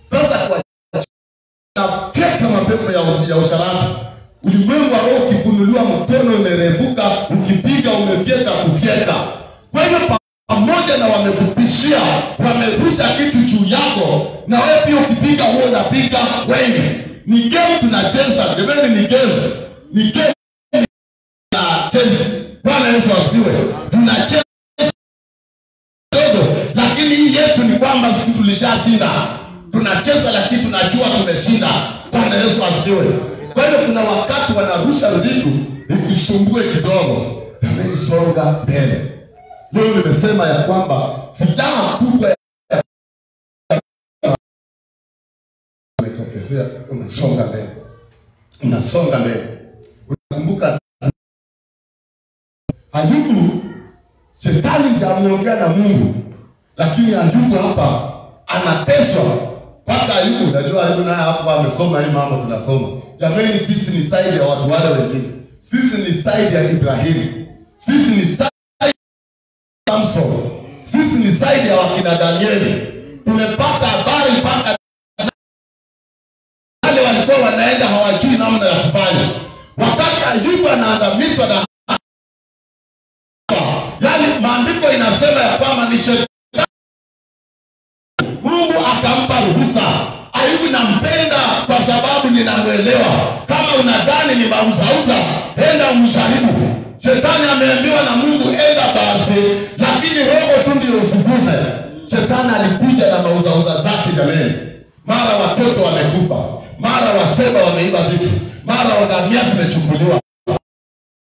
Sasa kwa keka mapepo ya usharati, ulimwengu wa roho ukifunuliwa mkono umerefuka, ukipiga umefyeka kufyeka. Kwa hiyo pamoja na wamekupishia, wamerusha kitu juu yako, na wewe pia ukipiga huo unapiga wengi. Ni game tunacheza, jamani, ni game. Ni game na chase. Bwana Yesu asifiwe. Tunacheza dogo, lakini hii yetu ni kwamba sisi tulishashinda. Tunacheza lakini tunajua tumeshinda. Bwana Yesu asifiwe. Kwa hiyo kuna wakati wanarusha vitu ikusumbue kidogo. Jamani, songa mbele. Leo nimesema ya kwamba silaha kubwa umetokezea, unasonga mbele. Unasonga mbele. Unakumbuka Ayubu, shetani ndiye ameongea na Mungu, lakini Ayubu hapa anateswa mpaka Ayubu, unajua Ayubu naye hapa amesoma hii mambo tunasoma. Jamani, sisi ni side ya watu wale wengine. Sisi ni side ya Ibrahimu. Sisi ni side ya Samson. Sisi ni side ya wakina Danieli. Tumepata habari mpaka wale walikuwa wanaenda hawajui namna ya kufanya. Wakati Ayubu anaangamizwa na yaani maandiko inasema ya kwamba ni shetani, Mungu akampa ruhusa. Ayubu nampenda kwa sababu ninamuelewa. Kama unadhani ni mauzauza, enda umjaribu. Shetani ameambiwa na Mungu enda basi, lakini roho tu ndio ufukuze. Shetani alikuja na mauzauza zake jamani. Mara watoto wamekufa, mara waseba wameiba vitu, mara wangamia zimechukuliwa.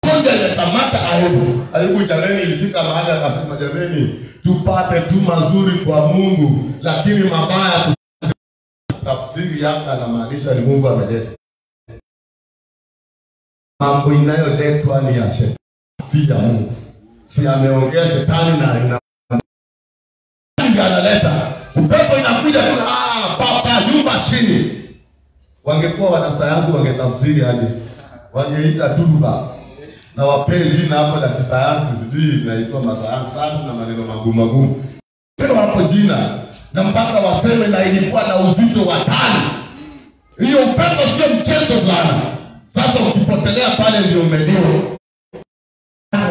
Konja imekamata Ayubu. Ayubu jamani ilifika mahali akasema jamani, tupate tu mazuri kwa Mungu, lakini mabaya tafsiri yake anamaanisha ni Mungu ameleta. Mambo inayoletwa ni ya shetani, si ya Mungu. Si ameongea shetani na analeta. Upepo inakuja tu papa nyumba chini. Wangekuwa wanasayansi wangetafsiri aje? Wangeita turuba. Na wapee jina hapo la kisayansi, sijui inaitwa masayansi na maneno magumu. Pero hapo jina na mpaka waseme na ilikuwa na uzito wa tani. Hiyo upepo sio mchezo bwana. Sasa ukipotelea pale ndio umeliwa.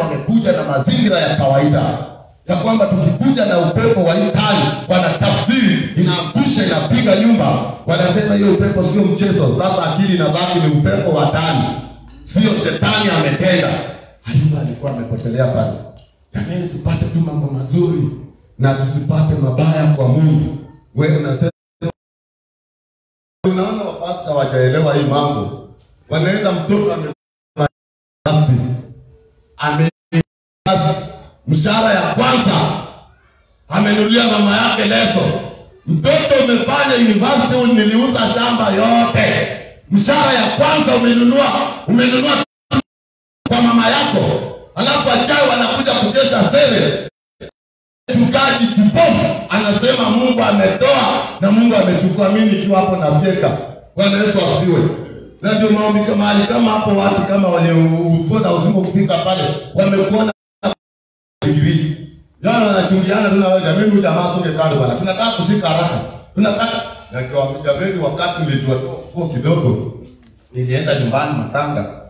Wamekuja na mazingira ya kawaida ya kwamba tukikuja na upepo wa tani, wanatafsiri inaangusha inapiga nyumba. Wanasema hiyo upepo sio mchezo. Sasa akili inabaki ni upepo wa tani, sio shetani ametenda. Ayubu alikuwa amepotelea pale. Jamani, tupate tu mambo mazuri na tusipate mabaya kwa Mungu. Wewe unasema unaona wapasta hawajaelewa hii mambo. Wanaenda mtoto mshahara ya kwanza amenulia mama yake leso. Mtoto umefanya university, niliuza shamba yote. Mshahara ya kwanza umenunua kwa mama yako. Alafu achao wanakuja kucheza sere. Mchungaji kipofu anasema Mungu ametoa na Mungu amechukua. Mimi nikiwa hapo na fyeka. Bwana Yesu asifiwe. Na ndio maombi kama hapo watu kama wenye ufuata uzima kufika pale wamekuona Injili. Jana wanachungiana tuna wewe jamii jamaa songe kando bwana. Tunataka kushika haraka. Tunataka na kwa jamii wakati nilijua tu kidogo. Nilienda nyumbani Matanga.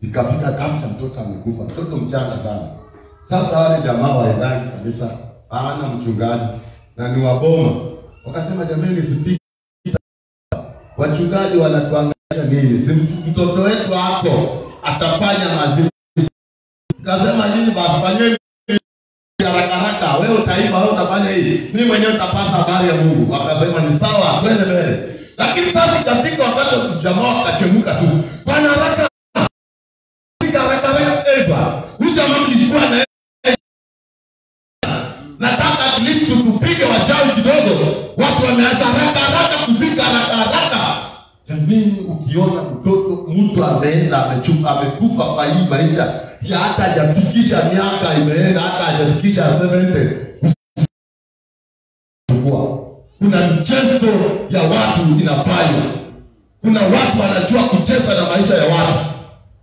Nikafika kama mtoto amekufa. Mtoto mchanga sana. Sasa wale jamaa waendani kabisa. Hana mchungaji na ni waboma. Wakasema jamii nisipige. Wachungaji wanatuangalia nini? Si mtoto wetu hapo atafanya mazishi. Kasema nini basi fanyeni haraka wewe utaiba wewe utafanya hii. Mimi mwenyewe nitapasa habari ya Mungu. Wakasema ni sawa twende mbele. Lakini sasa ikafika wakati jamaa wakachemuka tu. Bwana haraka. Eva. Huyu jamaa mlikuwa na nataka at least tupige wachawi kidogo. Watu wameanza haraka kuzika haraka. Jamii ukiona mtu ameenda amekufa kwa hii maisha ya hata hajafikisha miaka imeenda hata hajafikisha 70. Kuna mchezo ya watu inafanywa. Kuna watu wanajua kucheza na maisha ya watu.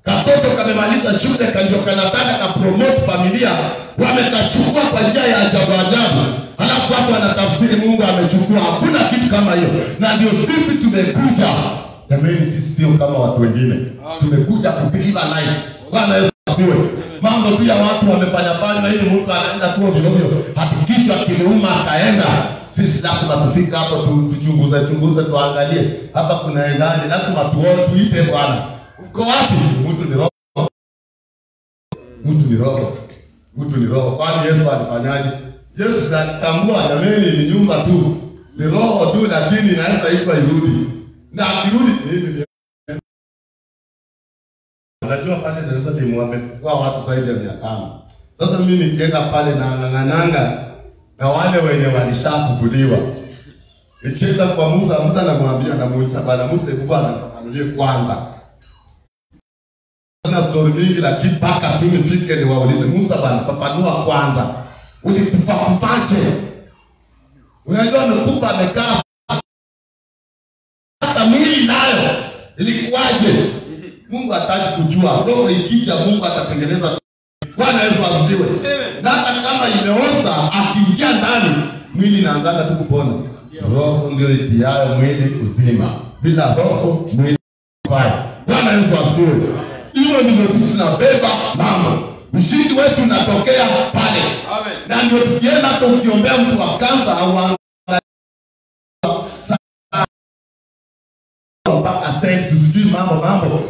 Katoto kamemaliza shule kandio kanataka ka promote familia wamekachukua kwa njia ya ajabu. Halafu watu wanatafsiri Mungu amechukua. Hakuna kitu kama hiyo. Na ndio sisi tumekuja. Jamani sisi sio kama watu wengine. Tumekuja kupiga life. Bwana Yesu asifiwe. Mambo tu ya watu wamefanya na ili mtu anaenda tu ovyo. Hakikisha kileuma akaenda. Sisi lazima tufika hapo tuchunguze tuangalie. Hapa kunaendani lazima tuite Bwana. Uko wapi? Mtu ni roho. Kwani Yesu alifanyaje? Yesu alitambua jamani ni nyumba tu. Ni roho tu lakini inaweza itwa irudi. Na akirudi hivi unajua pale Dar es Salaam wamekuwa watu zaidi ya 500. Sasa mimi nikienda pale na ng'ang'ananga na wale wenye walishafufuliwa. Nikienda kwa Musa anamwambia namuuliza Bwana Musa kubwa anafafanulie kwanza. Kuna story mingi lakini mpaka tumefike ni waulize Musa Bwana fafanua kwanza. Ulikufaje? Unajua amekufa amekaa. Sasa mwili nayo ilikuwaje? Mungu hataki kujua. Roho ikija Mungu atatengeneza. Bwana Yesu asifiwe. Na hata kama imeoza akiingia ndani mwili inaanza tu kupona. Roho ndio itiayo mwili uzima. Bila roho mwili hai. Bwana Yesu asifiwe. Hiyo ndio sisi tunabeba mambo. Ushindi wetu unatokea pale. Amen. Na ndio tukienda tukiombea mtu wa kansa au mpaka sense sijui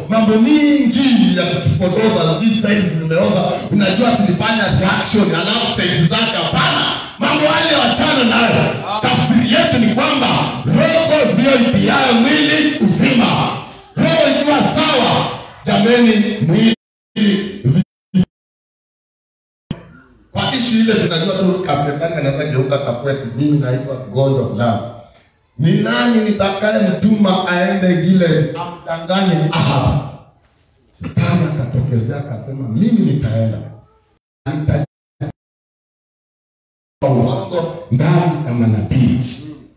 mambo mingi ya kutupotoza hizi sense zimeoza. Unajua silifanya reaction alafu sense zake hapana. Mambo yale wachana nayo. Tafsiri yetu ni kwamba roho ndio itiayo mwili uzima. Roho ikiwa sawa jameni mwili kwa ishi ile tunajua tu kasetani anaweza geuka kapweti. Mimi naitwa God of Love. Ni nani nitakaye mtuma aende gile amdanganye Ahab? Shetani akatokezea akasema mimi nitaenda. Uongo ndani ya manabii.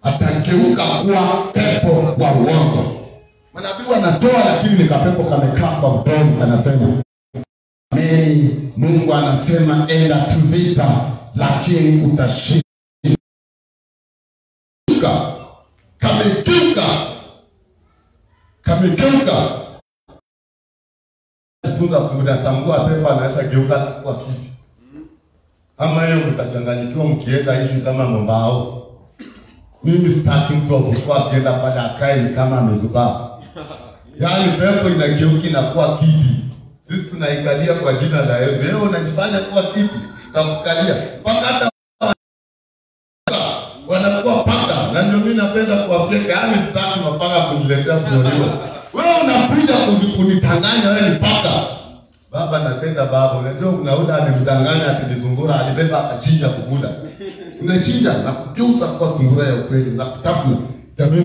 Atageuka kuwa pepo wa uongo. Manabii wanatoa lakini ni kapepo kamekaa kwa mdomo anasema Mungu anasema enda tu vita lakini utashinda. Kamekeuka. Funza fungulia tambua pepo anaweza geuka kwa kiti. Ama yeye mtachanganyikiwa mkienda hivi kama mbao. Mimi sitaki mtu akufua akienda pale akae kama amezubaa. Yaani pepo inageuka inakuwa kiti. Sisi tunaikalia kwa jina la Yesu. Wewe unajifanya kuwa kiti, tutakukalia. Paka hata wanakuwa paka. Na ndio mimi napenda kuwafika. Yaani sitaki mapaka kuniletea kuolewa. Wewe unakuja kunitanganya wewe ni paka. Baba napenda baba. Unajua unauda alimdanganya atilizungura alibeba akachinja kukula. Unachinja na kugeuza kwa sungura ya ukweli na kutafuna. Jamii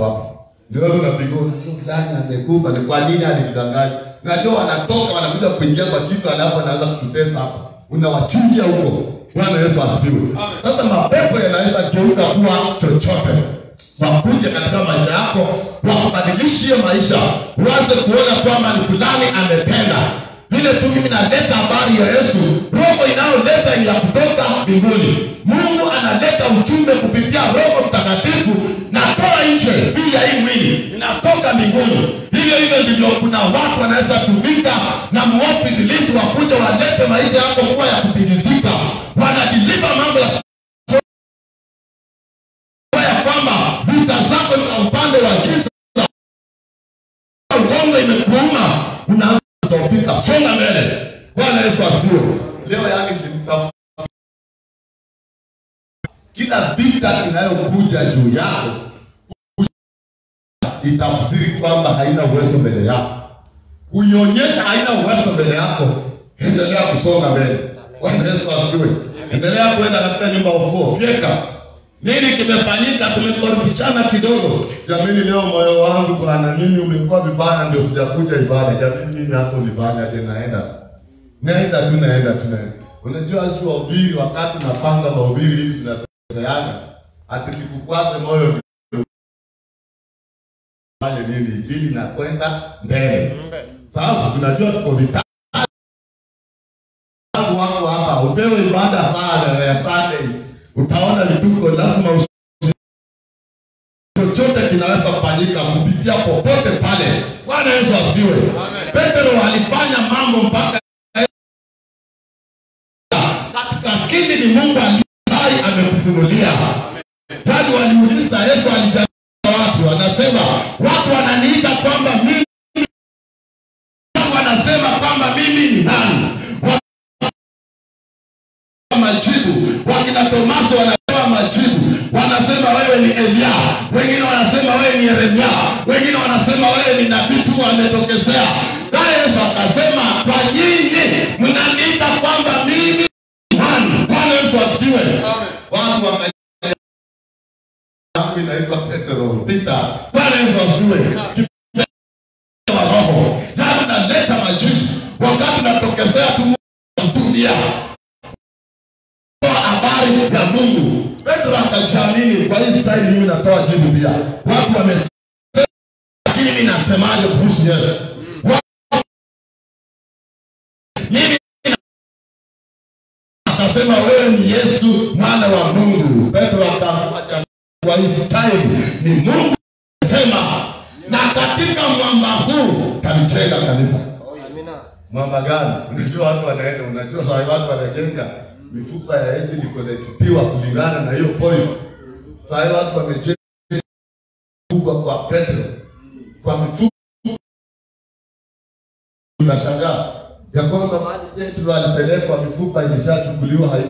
baba. Ndio unapigwa fulani amekufa ni kwa nini alikudanganya? Na ndio wanatoka wanakuja kuingia kwa kitu alafu anaanza kututesa hapa. Unawachinjia huko. Bwana Yesu asifiwe. Sasa mapepo yanaweza geuka kuwa chochote. wakuje katika maisha yako, wakubadilishie maisha, uanze kuona kwamba ni fulani ametenda. Vile tu mimi naleta habari ya Yesu, roho inayoleta ni ya kutoka mbinguni. Mungu analeta ujumbe kupitia Roho Mtakatifu, natoa nje, si ya hii mwili, inatoka mbinguni. Hivyo ndivyo kuna watu wanaweza tumika na mwovu ibilisi, wakuja walete maisha yako kuwa ya kutingizika. Wanadiliva mambo ya kwamba vita zako ni upande wa giza, uongo imekuuma, unaanza kutofika. Songa mbele. Bwana Yesu asifiwe. Leo yani kila vita inayokuja juu yako itafsiri kwamba haina uwezo mbele yako. Kuionyesha haina uwezo mbele yako, endelea kusonga mbele. Bwana Yesu asifiwe. Endelea kwenda katika nyumba ya ufufuo. Fieka. Nini kimefanyika? Tumekorofishana kidogo. Jamani, leo moyo wangu Bwana, mimi umekuwa vibaya ndio sijakuja ibada. Jamani, mimi hapo nifanya tena naenda. Unajua si wahubiri wakati napanga mahubiri hivi zinatokeana. Ati sikukwase moyo fanye nini ili na kwenda mbele. Sasa tunajua tuko vitani. Wako hapa upewe ibada sana ya Sunday. Utaona vituko, lazima chochote kinaweza kufanyika kupitia popote pale. Bwana Yesu asifiwe. Petro alifanya mambo mpaka katika kindi ni Mungu aliye amekufunulia. Watu waliuliza Yesu alijaribu watu, anasema watu wananiita kwamba mimi, watu wanasema kwamba mimi ni nani? Majibu wakina Tomaso wanatoa majibu, wanasema wewe ni Elia, wengine wanasema wewe ni Yeremia, wengine wanasema wewe ni nabii tu ametokezea. Na Yesu akasema kwa nyinyi mnaniita kwamba mimi nani? Bwana Yesu asifiwe. Watu wakaja naitwa Petro Peter. Bwana Yesu asifiwe. Wa roho jana naleta majibu wakati natokezea tu dunia habari ya Mungu. Petro akajiamini, kwa hii style mimi natoa jibu pia. Watu wamesema lakini mimi nasemaje kuhusu Yesu? Mimi akasema wewe ni Yesu mwana wa Mungu. Petro akamwambia kwa hii style ni Mungu sema, na katika mwamba huu talijenga kanisa. Amina. Mwamba gani? Unajua watu wanaenda, unajua sawa watu wanajenga mifupa ya Yesu ni kolektiwa kulingana na hiyo point. Sasa watu wamejenga kwa Petro kwa mifupa. Tunashangaa ya kwamba maji Petro alipelekwa mifupa ilishachukuliwa.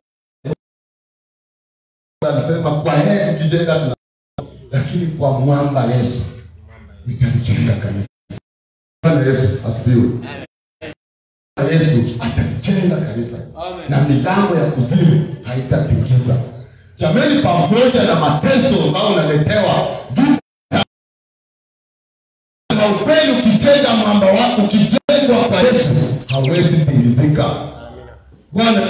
Anasema kwa yeye tukijenga tuna, lakini kwa mwamba Yesu nitajenga kanisa. Bwana Yesu asifiwe. Yesu atajenga kanisa. Amen. Na milango ya kuzimu haitatikisa. Jamani, pamoja na mateso ambayo unaletewa, na ukweli ukijenga mwamba wako, ukijengwa kwa Yesu, hauwezi tingizika. Bwana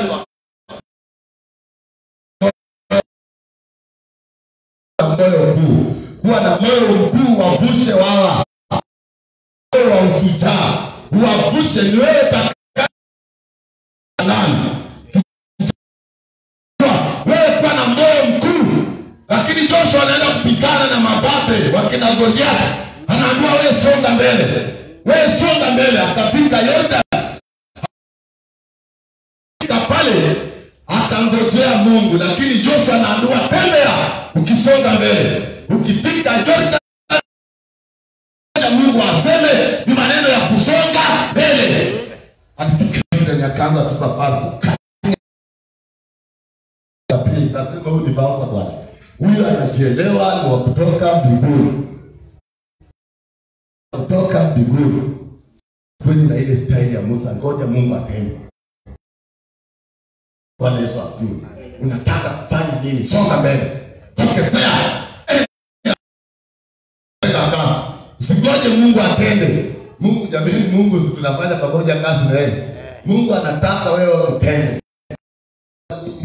moyo mkuu, kuwa na moyo mkuu, wavushe wawa, moyo wa ushujaa, wavushe ni wewe nani? Wewe kwa na moyo mkuu. Lakini Joshua anaenda kupigana na mababe wakina Goliath, anaambiwa wewe songa mbele. Wewe songa mbele, akafika Yordan. Pale akangojea Mungu, lakini Joshua anaambiwa tembea ukisonga mbele. Ukifika Yordan Mungu aseme ni maneno ya kusonga mbele. Alifika ndani akaanza kusafari. Kasema huyu ni baba Bwana. Huyu anajielewa ni wa kutoka mbinguni. Kutoka mbinguni. Kwani na ile style ya Musa, ngoja Mungu atende. Bwana Yesu asifiwe. Unataka kufanya nini? Songa mbele. Tokezea. Usingoje Mungu atende. Mungu jamani, Mungu tunafanya pamoja kazi na yeye. Mungu anataka wewe utende.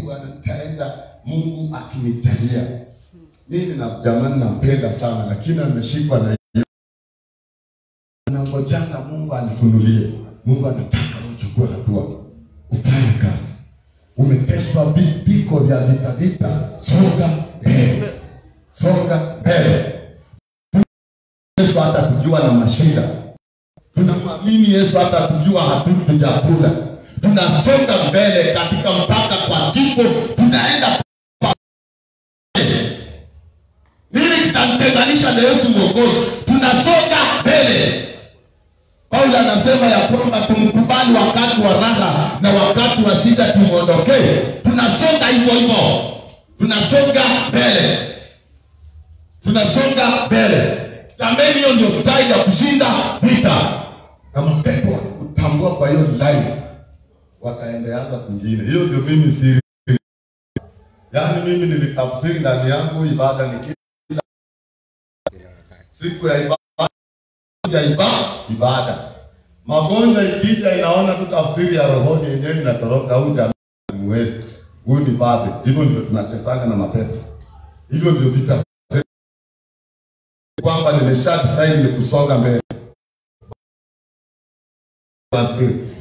Bwana nitaenda Mungu akinijalia. Mimi na jamani nampenda sana, lakini ameshikwa na anangojanga Mungu anifunulie. Mungu anataka uchukue hatua, ufanye kazi. Umeteswa vipiko vya vita, songa mbele. Songa mbele. Yesu hata kujua na mashida. Tunamwamini Yesu hata kujua hatujakula. Tunasonga mbele katika mpaka kwa kifo, tunaenda nini kitamtenganisha na Yesu Mwokozi? Tunasonga mbele. Paulo anasema ya kwamba tumkubali wakati wa raha na wakati wa shida tumuondokee. Tunasonga hivyo hivyo. Tunasonga mbele. Tunasonga mbele. Jamani, hiyo ndio style ya kushinda vita. Kama pepo kutambua kwa hiyo line, wakaendeaza kwingine. Hiyo ndio mimi siri. Yaani mimi nilikafsiri ndani yangu ibada ni kila siku ya ibada. Magonjwa ikija inaona tu tafsiri ya rohoni yenyewe inatoroka huja muwezi. Huyu ni babe. Hivyo ndio tunachesanga na mapepo. Hivyo ndio vita. Kwamba nimeshadecide ni kusonga mbele.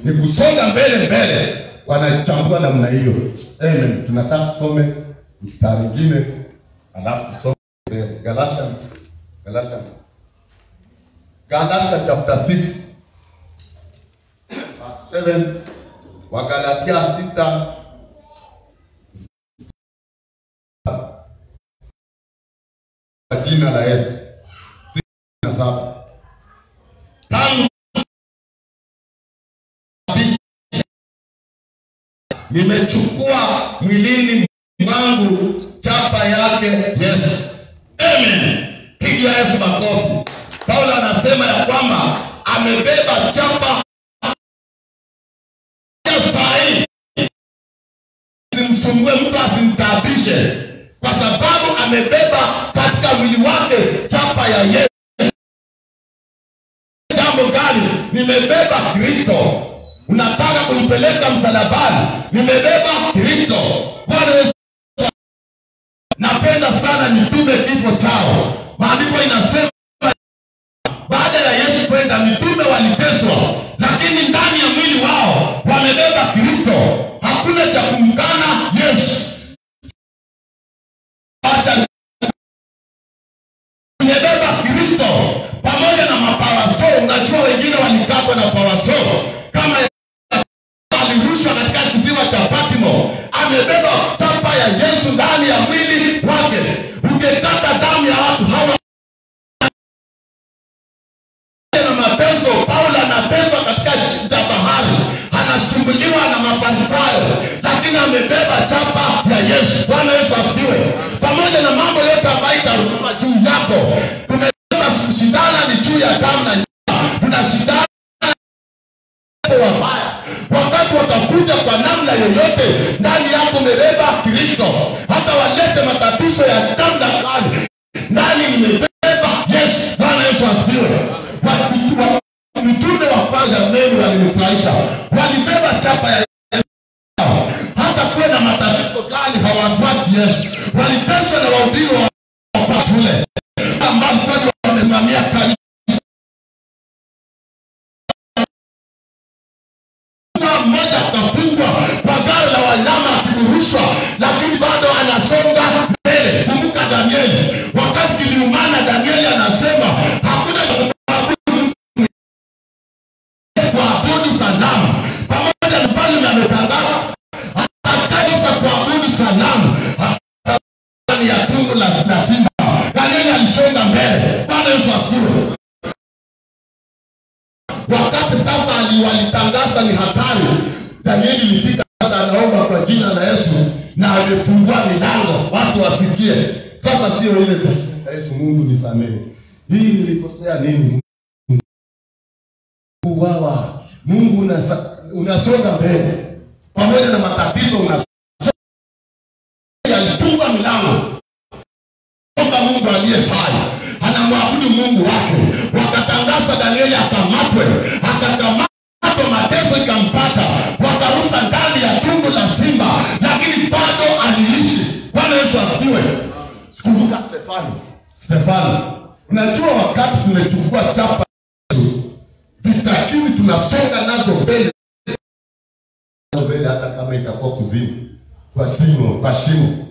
Ni kusonga mbele. Wanachambua namna hiyo. Amen. Tunataka tusome mstari mwingine alafu tusome mbele. Galatia chapter 6 verse 7. Wagalatia 6 kwa jina la Yesu. 6:7. Tangu nimechukua mwilini mwangu chapa yake Yesu. Amen. Pigia Yesu makofi. Paulo anasema ya kwamba amebeba chapa ya sahi. Simsumbue mtu, asimtaabishe, kwa sababu amebeba katika mwili wake chapa ya Yesu. Jambo gani? Nimebeba Kristo. Unataka kunipeleka msalabani, nimebeba Kristo. Bwana Yesu, napenda sana mitume kifo chao. Maandiko inasema baada ya Yesu kwenda, mitume waliteswa, lakini ndani ya mwili wao wamebeba Kristo. Hakuna cha kumkana Yesu. Acha nimebeba Kristo pamoja na mapawaso. Unajua wengine walikatwa na pawaso, kama alirushwa katika kisiwa cha Patmo. Amebeba chapa ya Yesu ndani ya mwili wake. Ungekata damu ya watu hawa na mateso. Paulo anateswa katika bahari, anasumbuliwa na Mafarisayo, lakini amebeba chapa ya Yesu. Bwana Yesu asifiwe. Pamoja na mambo yote ambayo itarushwa juu yako, tumesema kushindana ni juu ya damu na nyama. Tunashindana wabaya. Wakati watakuja kwa namna yoyote, ndani yako umebeba Kristo. Hata walete matatizo ya namna gani, ndani nimebeba Yesu. Bwana Yesu asifiwe. Mitume wa kwanza mimi walinifurahisha. Walibeba chapa ya Yesu. Hata kuwe na matatizo gani hawafuati Yesu. Waliteswa na wahubiri wa patule ambao kwa wamesimamia kanisa. Mmoja akafungwa kwa gari la wanyama akiburushwa, lakini bado anasonga mbele. Kumbuka Danieli, wakati kiliumana, Danieli anasema hakuna kuabudu sanamu. Pamoja na mfalme ametangaza atakayesa kuabudu sanamu ndani ya tundu la simba. Danieli alisonga mbele. Bwana Yesu asifiwe. Wakati sasa walitangaza ni hatari, Danieli ilifika sasa, anaomba kwa jina la Yesu na amefungua milango watu wasikie. Sasa sio ile kwa Yesu, Mungu nisamehe, hii nilikosea nini? Wawa Mungu unasonga mbele pamoja na matatizo. Alifunga milango kwa Mungu aliye hai, anamwabudu Mungu wake. Wakatangaza Danieli akamatwe, akakamatwa, mateso ikampata, wakarusa ndani ya tundu la simba, lakini bado aliishi. Bwana Yesu asifiwe. Kumbuka Stefano. Unajua wakati tumechukua chapa vita hizi tunasonga nazo mbele hata kama itakuwa kuzimu. Kwa shimo.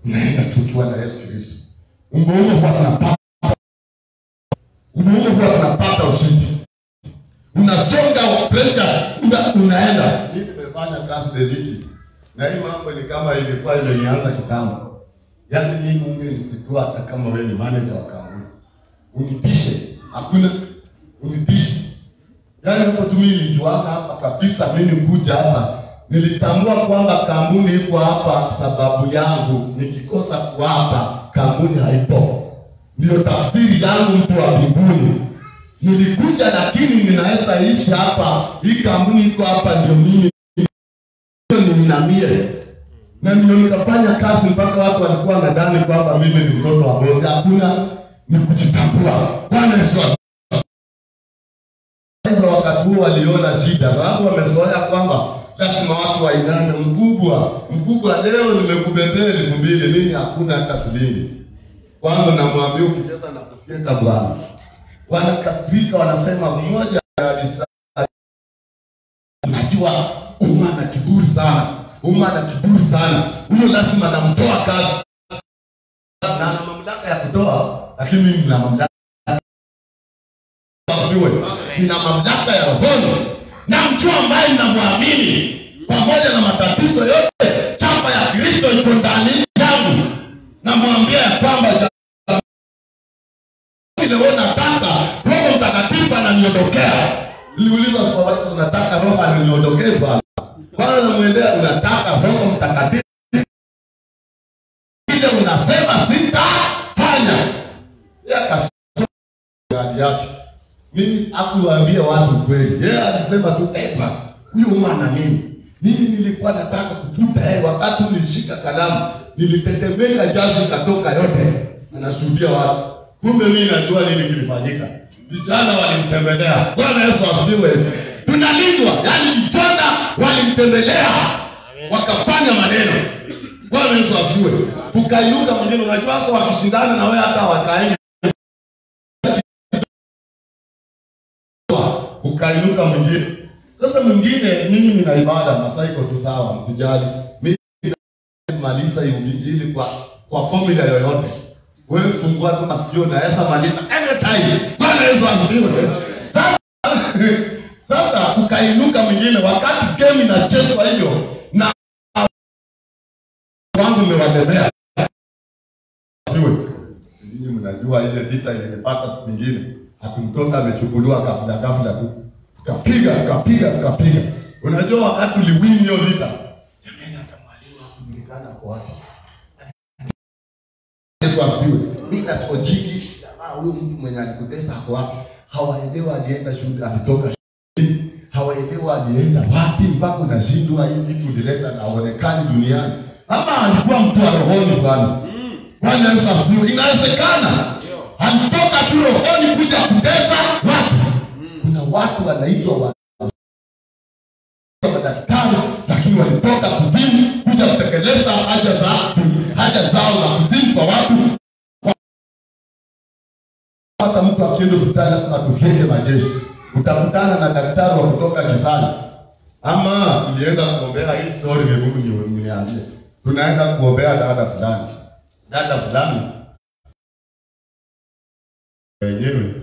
Naenda tukiwa na Yesu Kristo. Umuhimu huwa tunapata ushindi. Unasonga pressure unaenda. Mimi nimefanya kazi dediki. Na hii mambo ni kama ilikuwa imenianza kitambo. Yaani mimi Mungu nisitua hata kama wewe ni manager wa kampuni. Unipishe. Hakuna unipishe. Yaani hapo tu mimi nilijuaka hapa kabisa mimi kuja hapa. Nilitambua kwamba kampuni iko hapa sababu yangu. Nikikosa kuapa kampuni haipo. Ndio tafsiri yangu mtu wa mbinguni. Nilikuja lakini ninaweza ishi hapa. Hii kampuni iko hapa ndio mimi ninamie. Na ndio nikafanya kazi mpaka watu walikuwa wanadhani kwamba mimi ni mtoto wa bosi. Hakuna, ni kujitambua. Bwana Yesu. Sasa wakati huo waliona shida. Sababu wamezoea kwamba lazima watu wainane. Mkubwa leo nimekubebea 2000, mimi hakuna hata shilingi. Kwanza namwambia ukicheza na kufieka bwana. Wanakasirika wanasema mmoja alisa. Najua umana kiburi sana. Huyo lazima namtoa kazi. Na mamlaka ya kutoa, lakini mimi nina mamlaka. Nina mamlaka ya roho. Na mtu ambaye ninamwamini pamoja na matatizo yote, chapa ya Kristo iko ndani yangu. Namwambia ya kwamba nataka Roho Mtakatifu ananiondokea. Niliuliza supervisor, unataka Roho ananiondokee bwana? Bwana namuendea, unataka Roho Mtakatifu? Ile unasema sitafanya. Yeye akasema yake. Mimi hakuwaambia watu kweli. Yeye alisema tu huyo mwana nini? Mimi nilikuwa nataka kufuta wakati nilishika kalamu, nilitetemeka jazi katoka yote. Anashuhudia watu. Kumbe mimi najua nini kilifanyika. Vijana walimtembelea. Bwana Yesu asifiwe. Tunalindwa. Yaani vijana walimtembelea. Wakafanya maneno. Bwana Yesu asifiwe. Ukainuka mwingine, unajua sasa wakishindana na wewe hata wakaenda. Ukainuka mwingine. Sasa mwingine mimi nina ibada masaiko tu sawa, msijali. Mimi maliza injili kwa formula yoyote. Wewe fungua tu masikio na Yesu maliza anytime. Bwana Yesu asifiwe. Sasa ukainuka mwingine wakati game inachezwa hivyo na wangu umewadebea. Asifiwe. Ninyi mnajua ile vita ilipata siku nyingine. Akumtoka amechukuliwa ghafla tu. Kapiga. Unajua wakati uliwin hiyo vita. Jamani hata mwalimu hakujulikana kwa wapi. Yesu asifiwe. Mimi nasojiki huyu mtu mwenye alikutesa kwa wapi? Hawaelewa alienda shule, alitoka shule. Hawaelewa alienda wapi mpaka unashindwa hivi kulileta na aonekane duniani. Ama alikuwa mtu wa rohoni bwana. Bwana Yesu asifiwe. Inawezekana. Alitoka tu rohoni kuja kutesa watu. Kuna watu wanaitwa madaktari lakini walitoka kuzimu kuja kutekeleza haja zao za kuzimu kwa watu. Hata mtu akienda hospitali lazima tufieke majeshi. Utakutana na daktari wa kutoka gizani. Ama tulienda kuombea hii story Mungu niambie. Tunaenda kuombea dada fulani. Wenyewe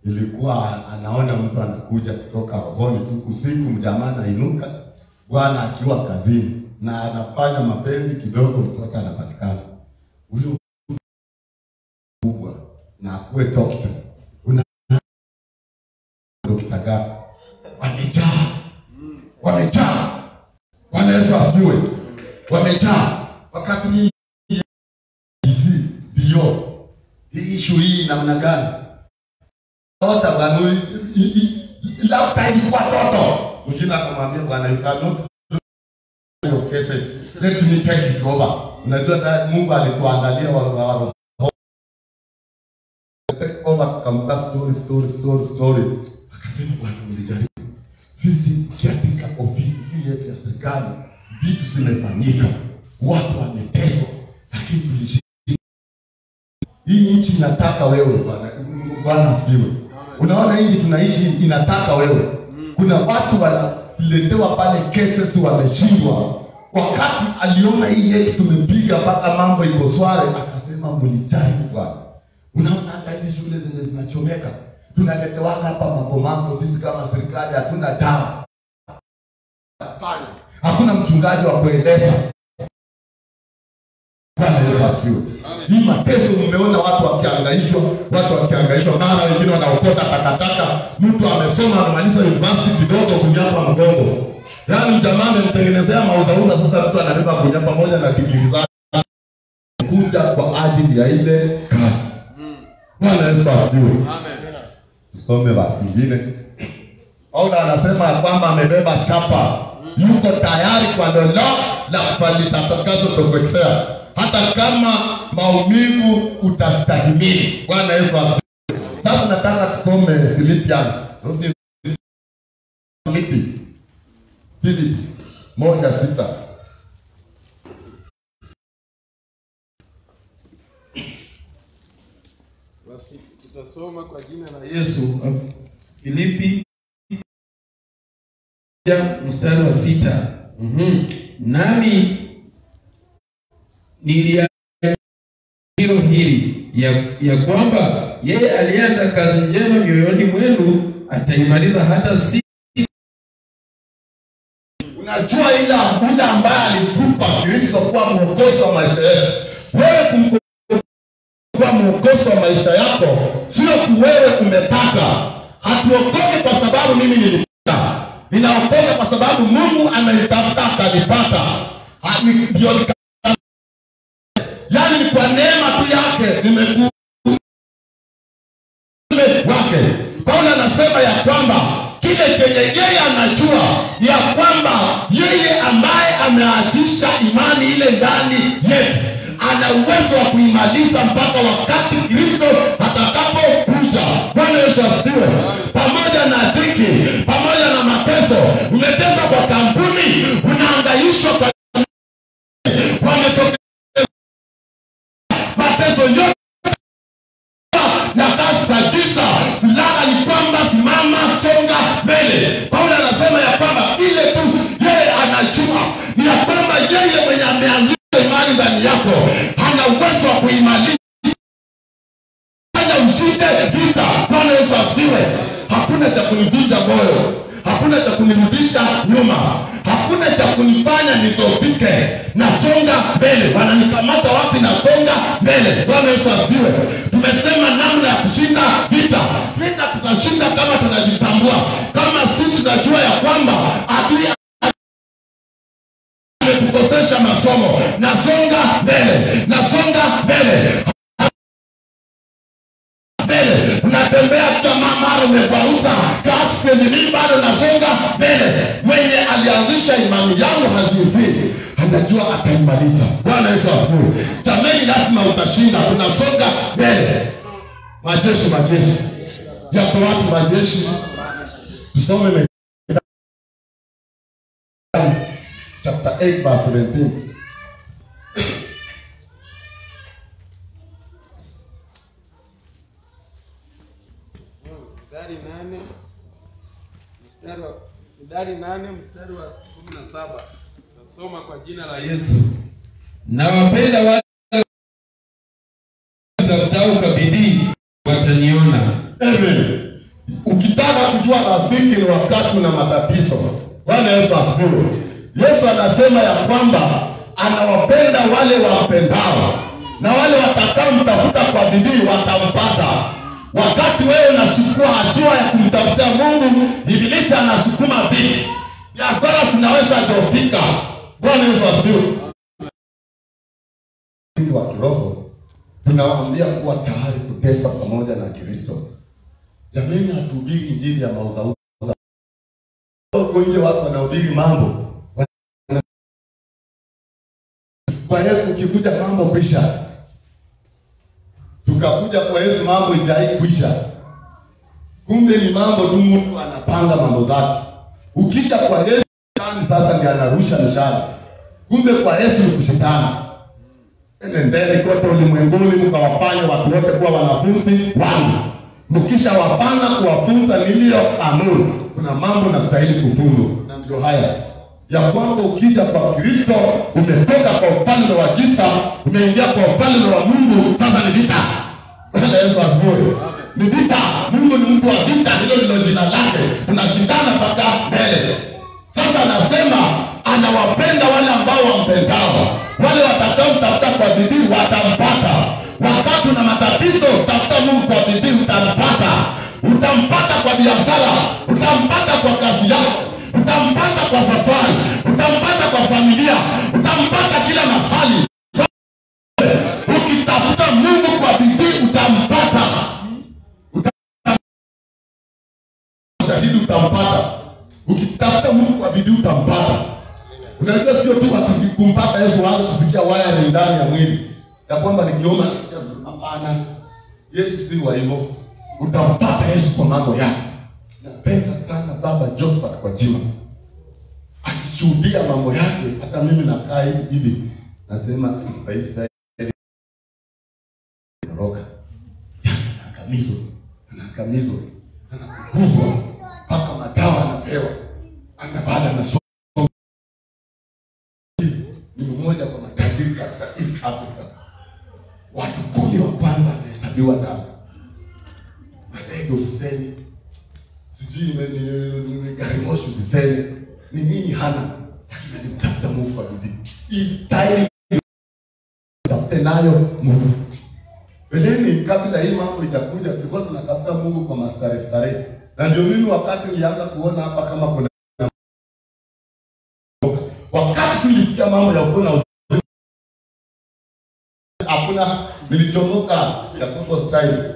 ilikuwa anaona mtu anakuja kutoka rohoni tu usiku, mjamaa anainuka bwana akiwa kazini na anafanya mapenzi kidogo, mtoto anapatikana. Huyo kubwa na akuwe dokta. Dokta gani? Wamejaa. Bwana Yesu asifiwe. Wamejaa. Wakati mimi ndio hii issue hii namna gani? Tota bwana labda ilikuwa toto. Mwingine akamwambia bwana you cannot do your cases. Let me take it over. Unajua Mungu alituandalia wao take over kampa story. Akasema bwana mlijaribu. Sisi katika ofisi hii yetu ya serikali vitu zimefanyika. Watu wameteswa lakini Hii nchi inataka wewe bwana. Bwana asifiwe. Unaona nchi tunaishi inataka wewe. Kuna watu wanaletewa pale cases wameshindwa. Wakati aliona hii yetu tumepiga mpaka mambo iko sware, akasema mlijaribu bwana. Unaona hata hizi shule zenye zinachomeka, tunaletewa hapa mambo sisi kama serikali hatuna dawa. Hakuna mchungaji wa kueleza. Bwana Yesu asifiwe. Hii mateso mmeona watu wakihangaishwa, mara wengine wanaokota takataka, mtu amesoma amemaliza university kidogo kunyapa mgongo. Yaani jamaa amemtengenezea mauzauza, sasa mtu anabeba kunya pamoja na digrii zake kuja kwa ajili ya ile kazi. Bwana Yesu asifiwe. Amen. Tusome basi nyingine. Paulo anasema kwamba amebeba chapa. Yuko tayari kwa lolote la kufalitakazo tokwexea. Hata kama maumivu utastahimili. Bwana Yesu asifiwe. Sasa nataka tusome Philippians. Filipi 1:6. Tutasoma kwa jina la Yesu. Filipi 1:6. Nami nilia hilo hili ya kwamba yeye alianza kazi njema mioyoni mwenu ataimaliza hata si. Unajua ila ambaye alitupa Kristo kuwa mwokozi wa maisha yetu. Wewe kumkuwa mwokozi wa maisha yako sio wewe umetaka. Hatuokoke kwa sababu mimi nilipata. Ninaokoka kwa sababu Mungu amenitafuta akanipata. Yaani ni kwa neema tu yake nimekuwa wake. Paulo anasema ya kwamba kile chenye yeye anajua ni ya kwamba yeye ambaye ameanzisha imani ile ndani yetu ana uwezo wa kuimaliza mpaka wakati Kristo atakapokuja. Bwana Yesu asifiwe. Pamoja na dhiki, pamoja na mateso, umeteswa kwa kampuni, unahangaishwa kwa wametoka mateso yote na kazi za giza, silaha ni kwamba simama, songa mbele. Paulo anasema ya kwamba ile tu yeye anajua ni ya kwamba yeye mwenye ameanzisha imani ndani yako hana uwezo wa kuimaliza. Hana ushinde vita. Bwana Yesu asifiwe. Hakuna cha kunivunja moyo, hakuna cha kunirudisha nyuma, hakuna cha kunifanya nitopike. Nasonga mbele. Wananikamata wapi? Nasonga mbele. Bwana Yesu asifiwe. Tumesema namna ya kushinda vita. Vita tutashinda kama tunajitambua, kama sisi tunajua ya kwamba adui amekukosesha masomo. Nasonga mbele. Nasonga mbele. Mbele. Unatembea kama mara umebauza kasi ni bado nasonga mbele. Mwenye alianzisha imani yangu hazizidi, anajua ataimaliza. Bwana Yesu asifiwe. Jamani, lazima utashinda. Tunasonga mbele. Majeshi yako wapi majeshi? Tusome chapter 8 verse 17. Mstari 8 mstari wa 17. Nasoma kwa jina la Yesu. Na wapenda wale watafutao kwa bidii wataniona. Amen. Ukitaka kujua rafiki ni wakati una matatizo. Bwana Yesu asifiwe. Yesu anasema ya kwamba anawapenda wale wapendao, na wale watakao mtafuta kwa bidii watampata. Wakati wewe unasukua hatua ya kumtafutia Mungu, Ibilisi anasukuma dhiki. Biashara zinaweza kufika. Bwana Yesu asifiwe. Wa kiroho tunawaambia kuwa tayari kutesa pamoja na Kristo. Jamani, hatuhubiri injili ya mauzauza. Huko nje watu wanahubiri mambo. Kwa Yesu ukikuja mambo kwisha. Tukakuja kwa Yesu mambo hajai kwisha. Kumbe ni mambo tu mtu anapanga mambo zake. Ukija kwa Yesu sasa ndiye anarusha mshale. Kumbe kwa Yesu ni kushindana. nendeni kote ulimwenguni mkawafanye watu wote kuwa wanafunzi wangu. Mkisha wafanya kuwafunza niliyoamuru. Kuna mambo nastahili kufunzwa. Na ndio haya ya kwamba ukija kwa Kristo umetoka kwa ufalme wa giza umeingia kwa ufalme wa Mungu. Sasa ni vita. Bwana Yesu asifiwe. Ni vita. Mungu ni mtu wa vita, hilo ndilo jina lake. Tunashindana mpaka mbele. Sasa anasema anawapenda wale ambao wampendao. Wale watakaomtafuta kwa bidii watampata. Wakati una matatizo, tafuta Mungu kwa bidii utampata. Utampata kwa biashara, utampata kwa kazi yako, utampata kwa safari, utampata kwa familia, utampata kila mahali. Ukitafuta Mungu kwa bidii utampata. Shahidi utampata. Ukitafuta Mungu kwa bidii utampata. Unajua sio tu kumpata Yesu wala kusikia waya ni ndani ya mwili. Ya kwamba nikiona sikia hapana. Yesu si wa hivyo. Utampata Yesu kwa mambo yake. Napenda sana baba Josephat kwa jina. Akishuhudia mambo yake, hata mimi nakaa hivi nasema Kristo roka. Anakamizwa. Anakuzwa mpaka madawa anapewa. Baada na ni mmoja kwa matajiri katika East Africa. Watu 10 wa kwanza wanahesabiwa damu. Madege usiseni. Sijui gari moshi usiseni. Ni nini hana? Lakini alimtafuta Mungu kwa bidii. Hii style tafute nayo Mungu. Beleni kabla hii mambo itakuja tulikuwa tunatafuta Mungu kwa mastare. Na ndio mimi wakati nilianza kuona hapa kama kuna wakati tulisikia mambo ya kuna hakuna nilichomoka ya Kongo style.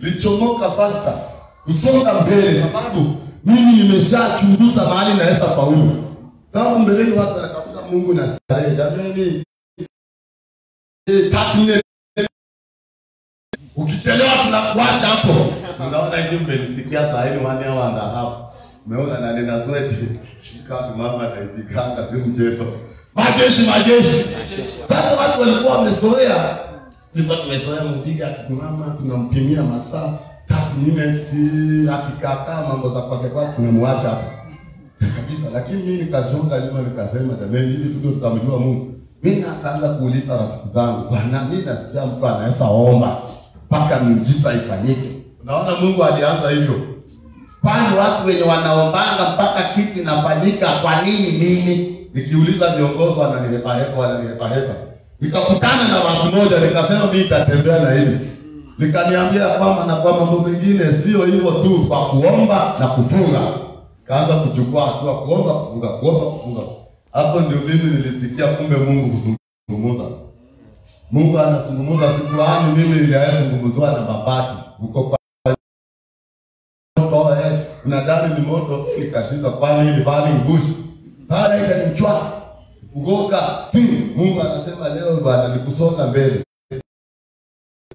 Nilichomoka faster kusonga mbele sababu mimi nimeshachunguza mahali naweza faulu. Sababu mbeleni watu wanatafuta Mungu na starehe. Jamani ukichelewa tunakuacha hapo. Unaona hivi mmenisikia saa hii 1 hour and a half. Umeona na nina sweat. Shika mama na ikikanga si mchezo. Majeshi. Sasa watu walikuwa wamezoea. Tulikuwa tumezoea mpiga akisimama tunampimia masaa 3 minutes akikaa mambo za kwake kwa tunamwacha hapo. Kabisa lakini mimi nikazunga nyuma nikasema jamani hivi ndio tutamjua Mungu. Mimi akaanza kuuliza rafiki zangu, bwana mimi nasikia mtu anaweza omba mpaka miujiza ifanyike. Unaona Mungu alianza hivyo. Kwani watu wenye wanaombanga mpaka kitu inafanyika, kwa nini mimi? Nikiuliza viongozi wananihepa. Nikakutana na watu moja nikasema mimi nitatembea na hivi. Nikaniambia kwamba na kwa mambo mengine sio hivyo tu kwa kuomba na kufunga. Kaanza kuchukua hatua kuomba kufunga. Hapo ndio mimi nilisikia kumbe Mungu kuzungumza. Mungu anazungumza siku ani mimi niliyazungumzwa na mabaki. Uko kwa unadhani ni moto nikashika kwani ile bali ngushi. Baada ile nichwa kugoka Mungu anasema leo bwana nikusonga mbele.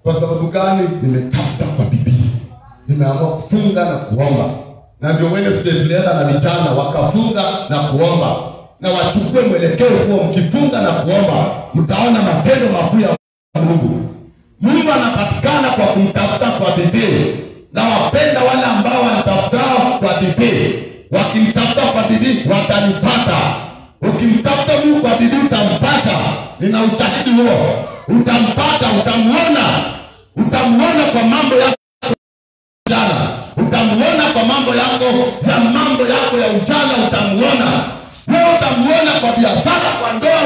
Kwa sababu gani? Nimetafuta kwa bidii. Nimeamua kufunga na kuomba. Na ndio wewe tulienda na vijana wakafunga na kuomba. Na wachukue mwelekeo kwa mkifunga na kuomba mtaona matendo makuu ya Mungu. Mungu anapatikana kwa kumtafuta kwa bidii. Na wapenda wale ambao wanatafutao kwa bidii. Wakimtafuta kwa bidii watanipata. Ukimtafuta Mungu kwa bidii utampata. Nina ushahidi huo. Utampata, utamuona kwa mambo yako jana. Utamuona kwa mambo yako ya ujana utamuona. Wewe utamuona kwa biashara, kwa ndoa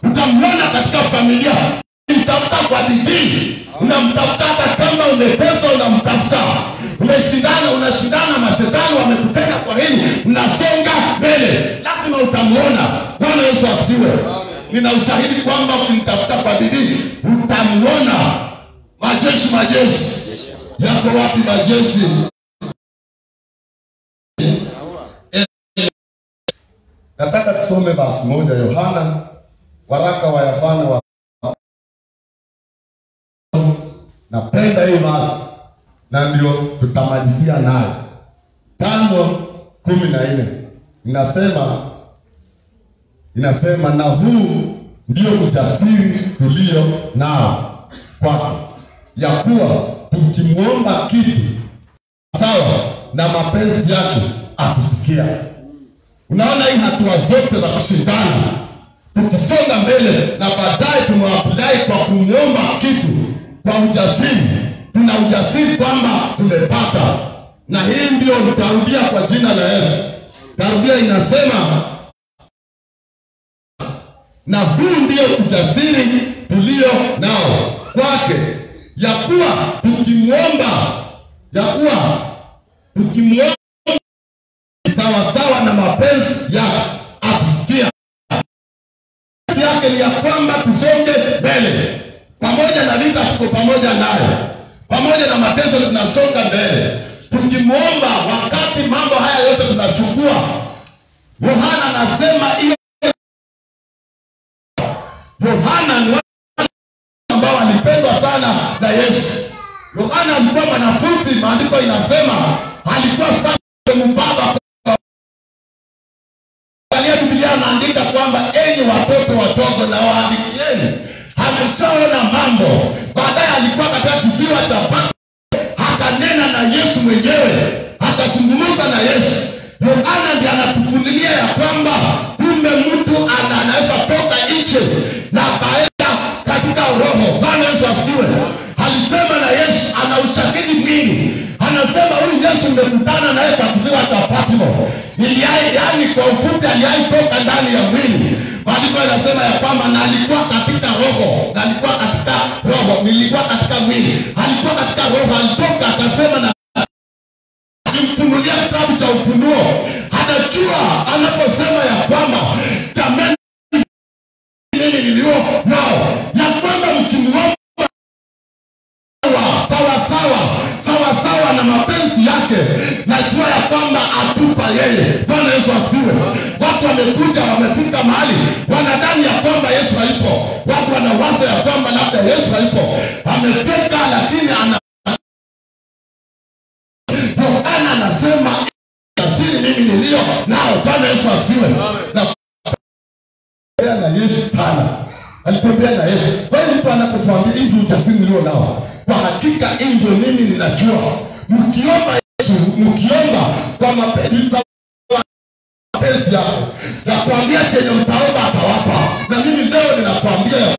utamuona katika familia. Unamtafuta kwa bidii. Unamtafuta hata kama umepesa unamtafuta. Unashindana mashetani wamekuteka kwa hili. Unasonga mbele. Lazima utamuona. Bwana Yesu asifiwe. Nina ushahidi kwamba ukimtafuta kwa bidii utamuona. Majeshi. Yako wapi majeshi? Nataka tusome basi moja Yohana, waraka wa Yohana wa napenda hii basi na ndio tutamalizia naye. 5:14 inasema na huu ndio ujasiri tulio nao kwake, ya kuwa tukimwomba kitu sawa na mapenzi yake atusikia. Unaona hii hatua zote za kushindana, tukisonga mbele na baadaye tumeapply kwa kumwomba kitu kwa ujasiri, tuna ujasiri kwamba tumepata. Na hii ndio nitarudia kwa jina la Yesu. Tarudia inasema, na huu ndio ujasiri tulio nao kwake, ya kuwa tukimwomba sawa sawa na mapenzi yake atusikia. Yake ni ya kwamba tusonge mbele pamoja na vita, tuko pamoja naye, pamoja na mateso tunasonga mbele tukimwomba. Wakati mambo haya yote tunachukua, Yohana anasema hiyo, Yohana ni ambao alipendwa sana na Yesu. Yohana alikuwa mwanafunzi, maandiko inasema alikuwa sasa mbaba. Biblia inaandika kwamba enyi watoto wadogo na waandikieni, ameshaona mambo. Baadaye alikuwa katika kisiwa cha Patmo, akanena na Yesu mwenyewe, akazungumza na Yesu. Yohana ndiye anatufunulia ya kwamba kumbe mtu anaweza toka nje na kaenda katika roho. Bwana Yesu asifiwe. Alisema na Yesu, ana ushahidi mwingi. Anasema huyu Yesu nimekutana naye kwa kisiwa cha Patmo. Yaani kwa ufupi aliaitoka ndani ya mwili. Maandiko yanasema ya kwamba na alikuwa katika roho, na alikuwa katika roho, nilikuwa katika mwili. Alikuwa katika roho, alitoka akasema na akimfunulia kitabu cha Ufunuo. Anajua anaposema ya kwamba jamani nini nilio nao, ya kwamba mkimwomba sawa sawa na mapenzi yake, najua ya kwamba atupa yeye. Bwana Yesu asifiwe. Watu wamekuja wamefika mahali wanadhani ya kwamba Yesu haipo. Watu wanawaza ya kwamba labda Yesu haipo. Amefika lakini Yohana anasema asili mimi nilio nao. Bwana Yesu asifiwe. Na Yesu sana alitembea na Yesu. Kwa hiyo mtu anapotuambia hivi ujasiri nilio nao, kwa hakika hii ndio mimi ninajua. Mkiomba Yesu, mkiomba kwa mapenzi yako, na kuambia chenye mtaomba atawapa. Na mimi leo ninakuambia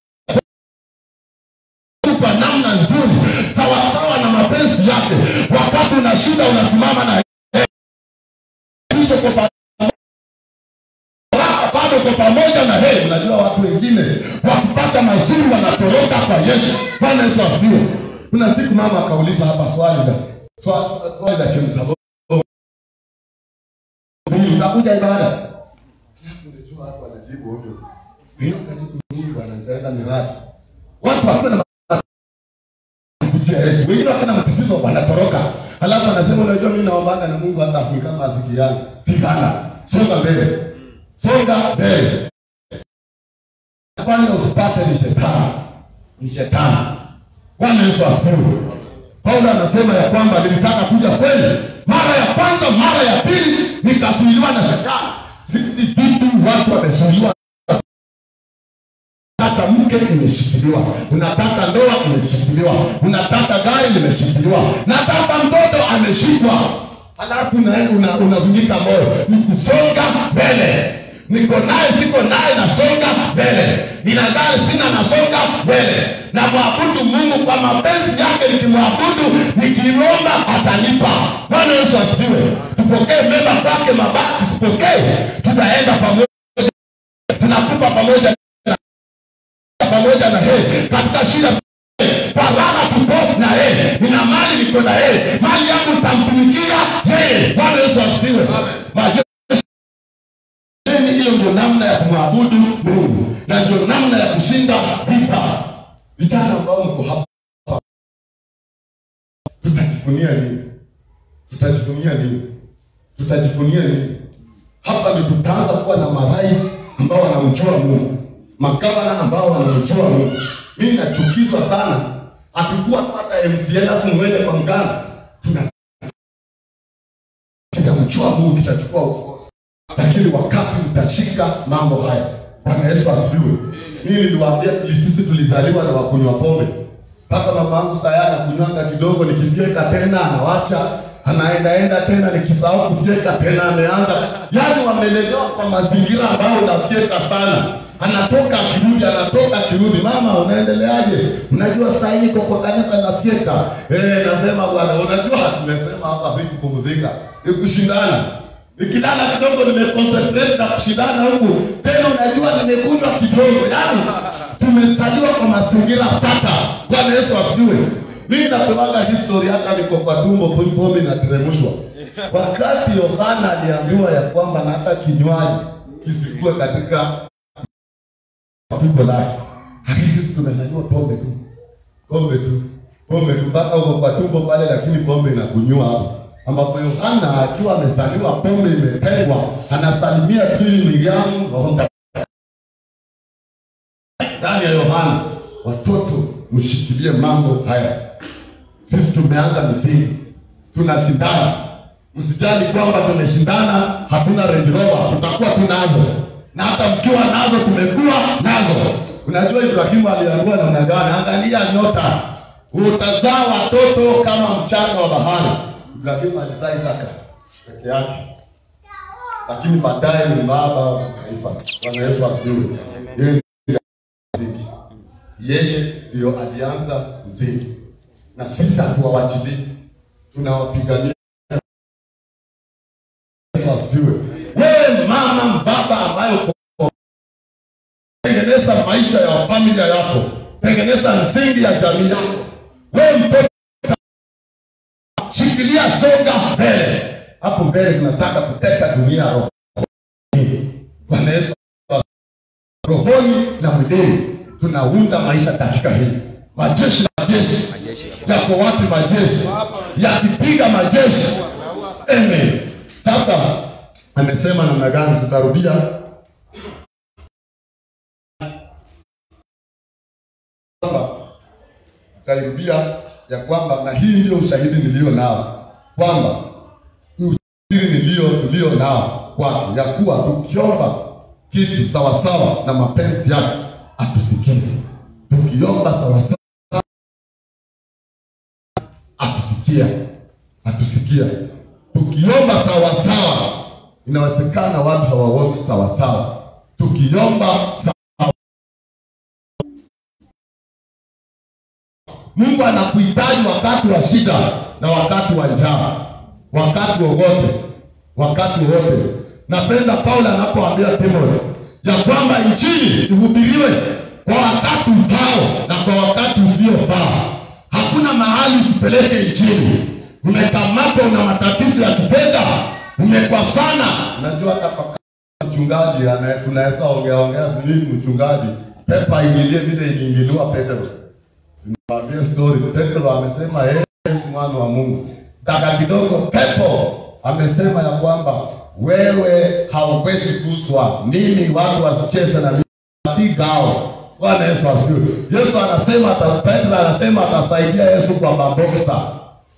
kwa namna nzuri sawa sawa na mapenzi yake. Wakati una shida unasimama na Yesu kwa bado kwa pamoja na yeye. Unajua watu wengine wakipata mazuri wanatoroka kwa Yesu. Bwana Yesu asifiwe. Kuna siku mama akauliza hapa swali la chemsabo. Utakuja ibada? Unajua watu wanajibu ovyo. Hiyo kajibu Mungu anatenda miradi. Watu wakana kutia Yesu. Wengine wakana matatizo wanatoroka. Halafu anasema unajua mimi naomba na Mungu atafunika kama asikiani. Pigana. Songa mbele. Songa mbele. Kwanza usipate ni shetani. Ni shetani. Bwana Yesu asifiwe. Paulo anasema ya kwamba nilitaka kuja kweli mara ya kwanza, mara ya pili nikazuiliwa na shetani. Sisi vitu watu wamezuiliwa. Unataka mke imeshikiliwa, unataka ndoa imeshikiliwa, unataka gari limeshikiliwa, nataka mtoto ameshikwa. Halafu unavunjika moyo. Ni kusonga mbele. Niko naye siko naye nasonga mbele. Nina gari sina nasonga mbele. Na mwabudu Mungu kwa mapenzi yake. Nikimwabudu, nikiomba atanipa. Bwana Yesu asifiwe. Tupokee mema kwake, mabaya tusipokee. Tutaenda pamoja. Tunakufa pamoja na yeye katika shida. Kwa raha tupo na yeye. Nina mali niko na yeye. Mali yangu nitamtumikia yeye. Bwana Yesu asifiwe. Amen. Hiyo ndio namna ya kumwabudu Mungu, na ndio namna ya kushinda vita. Vijana ambao mko hapa, tutajifunia nini? Hapa ndio tutaanza kuwa na marais ambao wanamjua Mungu, magavana ambao wanamjua Mungu. Mimi nachukizwa sana, atakuwa hata MCA afu mwende kwa mganga. Tunamjua Mungu, kitachukua uongozi. Lakini wakati utashika mambo haya. Bwana Yesu asifiwe. Mimi niliwaambia sisi tulizaliwa na wakunywa pombe. Mpaka mama yangu saya anakunywanga kidogo, nikifyeka tena anawacha, anaenda tena, nikisahau kufyeka tena ameanza. Yaani wamelelewa kwa mazingira ambayo unafyeka sana. Anatoka kirudi, mama unaendeleaje? Unajua saa hii kwa kanisa nafyeka. Nasema bwana, unajua tumesema hapa vipi kupumzika. Kushindana. Nikilala kidogo nimeconcentrate na kushindana huku. Tena unajua nimekunywa kidogo. Yaani tumesaliwa kwa mazingira tata. Bwana Yesu asifiwe. Mimi napewaga historia hata niko kwa tumbo pombe na teremshwa. Wakati Yohana aliambiwa ya kwamba na hata kinywaji kisikue katika tumbo lake. Sisi tumezaliwa pombe tu mpaka uko kwa tumbo pale, lakini pombe inakunywa hapo. Ambapo Yohana akiwa amezaliwa pombe imetengwa, anasalimia tu Miriamu Roho ndani ya Yohana. Watoto mshikilie mambo haya. Sisi tumeanza misingi, tunashindana. Msijali kwamba tumeshindana, hatuna Range Rover, tutakuwa tunazo. Na hata mkiwa nazo tumekuwa nazo. Unajua Ibrahimu aliambiwa namna gani? Angalia nyota, utazaa watoto kama mchanga wa bahari. Ibrahimu alizaa Isaka peke yake, lakini baadaye ni baba wa taifa. Bwana Yesu asifiwe. Yeye ndio alianza muziki, na sisi hatuwachili, tunawapigania. Yesu asifiwe. Wewe mama, baba ambaye tengeneza maisha ya familia yako, tengeneza msingi ya jamii yako. Wewe mtoto, shikilia songa mbele. Hapo mbele tunataka kuteka dunia roho. Bwana Yesu, rohoni na mwilini tunaunda maisha katika hii. Majeshi yako wapi? Majeshi yakipiga majeshi. Amen. Sasa amesema namna gani? Tutarudia ya kwamba na hii ndio ushahidi nilio nao, kwamba nilio nao kwake, ya kuwa tukiomba kitu sawasawa na mapenzi yake atusikie. Tukiomba sawasawa atusikia. Tukiomba sawasawa, inawezekana watu hawaombi sawasawa. Tukiomba sawa, Mungu anakuhitaji wakati wa shida na wakati wa njaa, wakati wowote. Napenda Paulo anapoambia Timotheo ya kwamba injili ihubiriwe kwa wakati ufao na kwa wakati usiofaa. Hakuna mahali usipeleke injili. Umekamatwa una matatizo ya kifedha, umekwa sana. Unajua hata mchungaji tunaweza ongea zilini mchungaji pepa ingilie vile iliingiliwa Petro. Niambie story. Petro amesema Yesu mwana wa Mungu. Daka kidogo pepo amesema ya kwamba wewe hauwezi kuswa. Mimi watu wasicheze na mimi gao. Bwana Yesu asifiwe. Yesu anasema Petro anasema atasaidia Yesu kwa maboksa,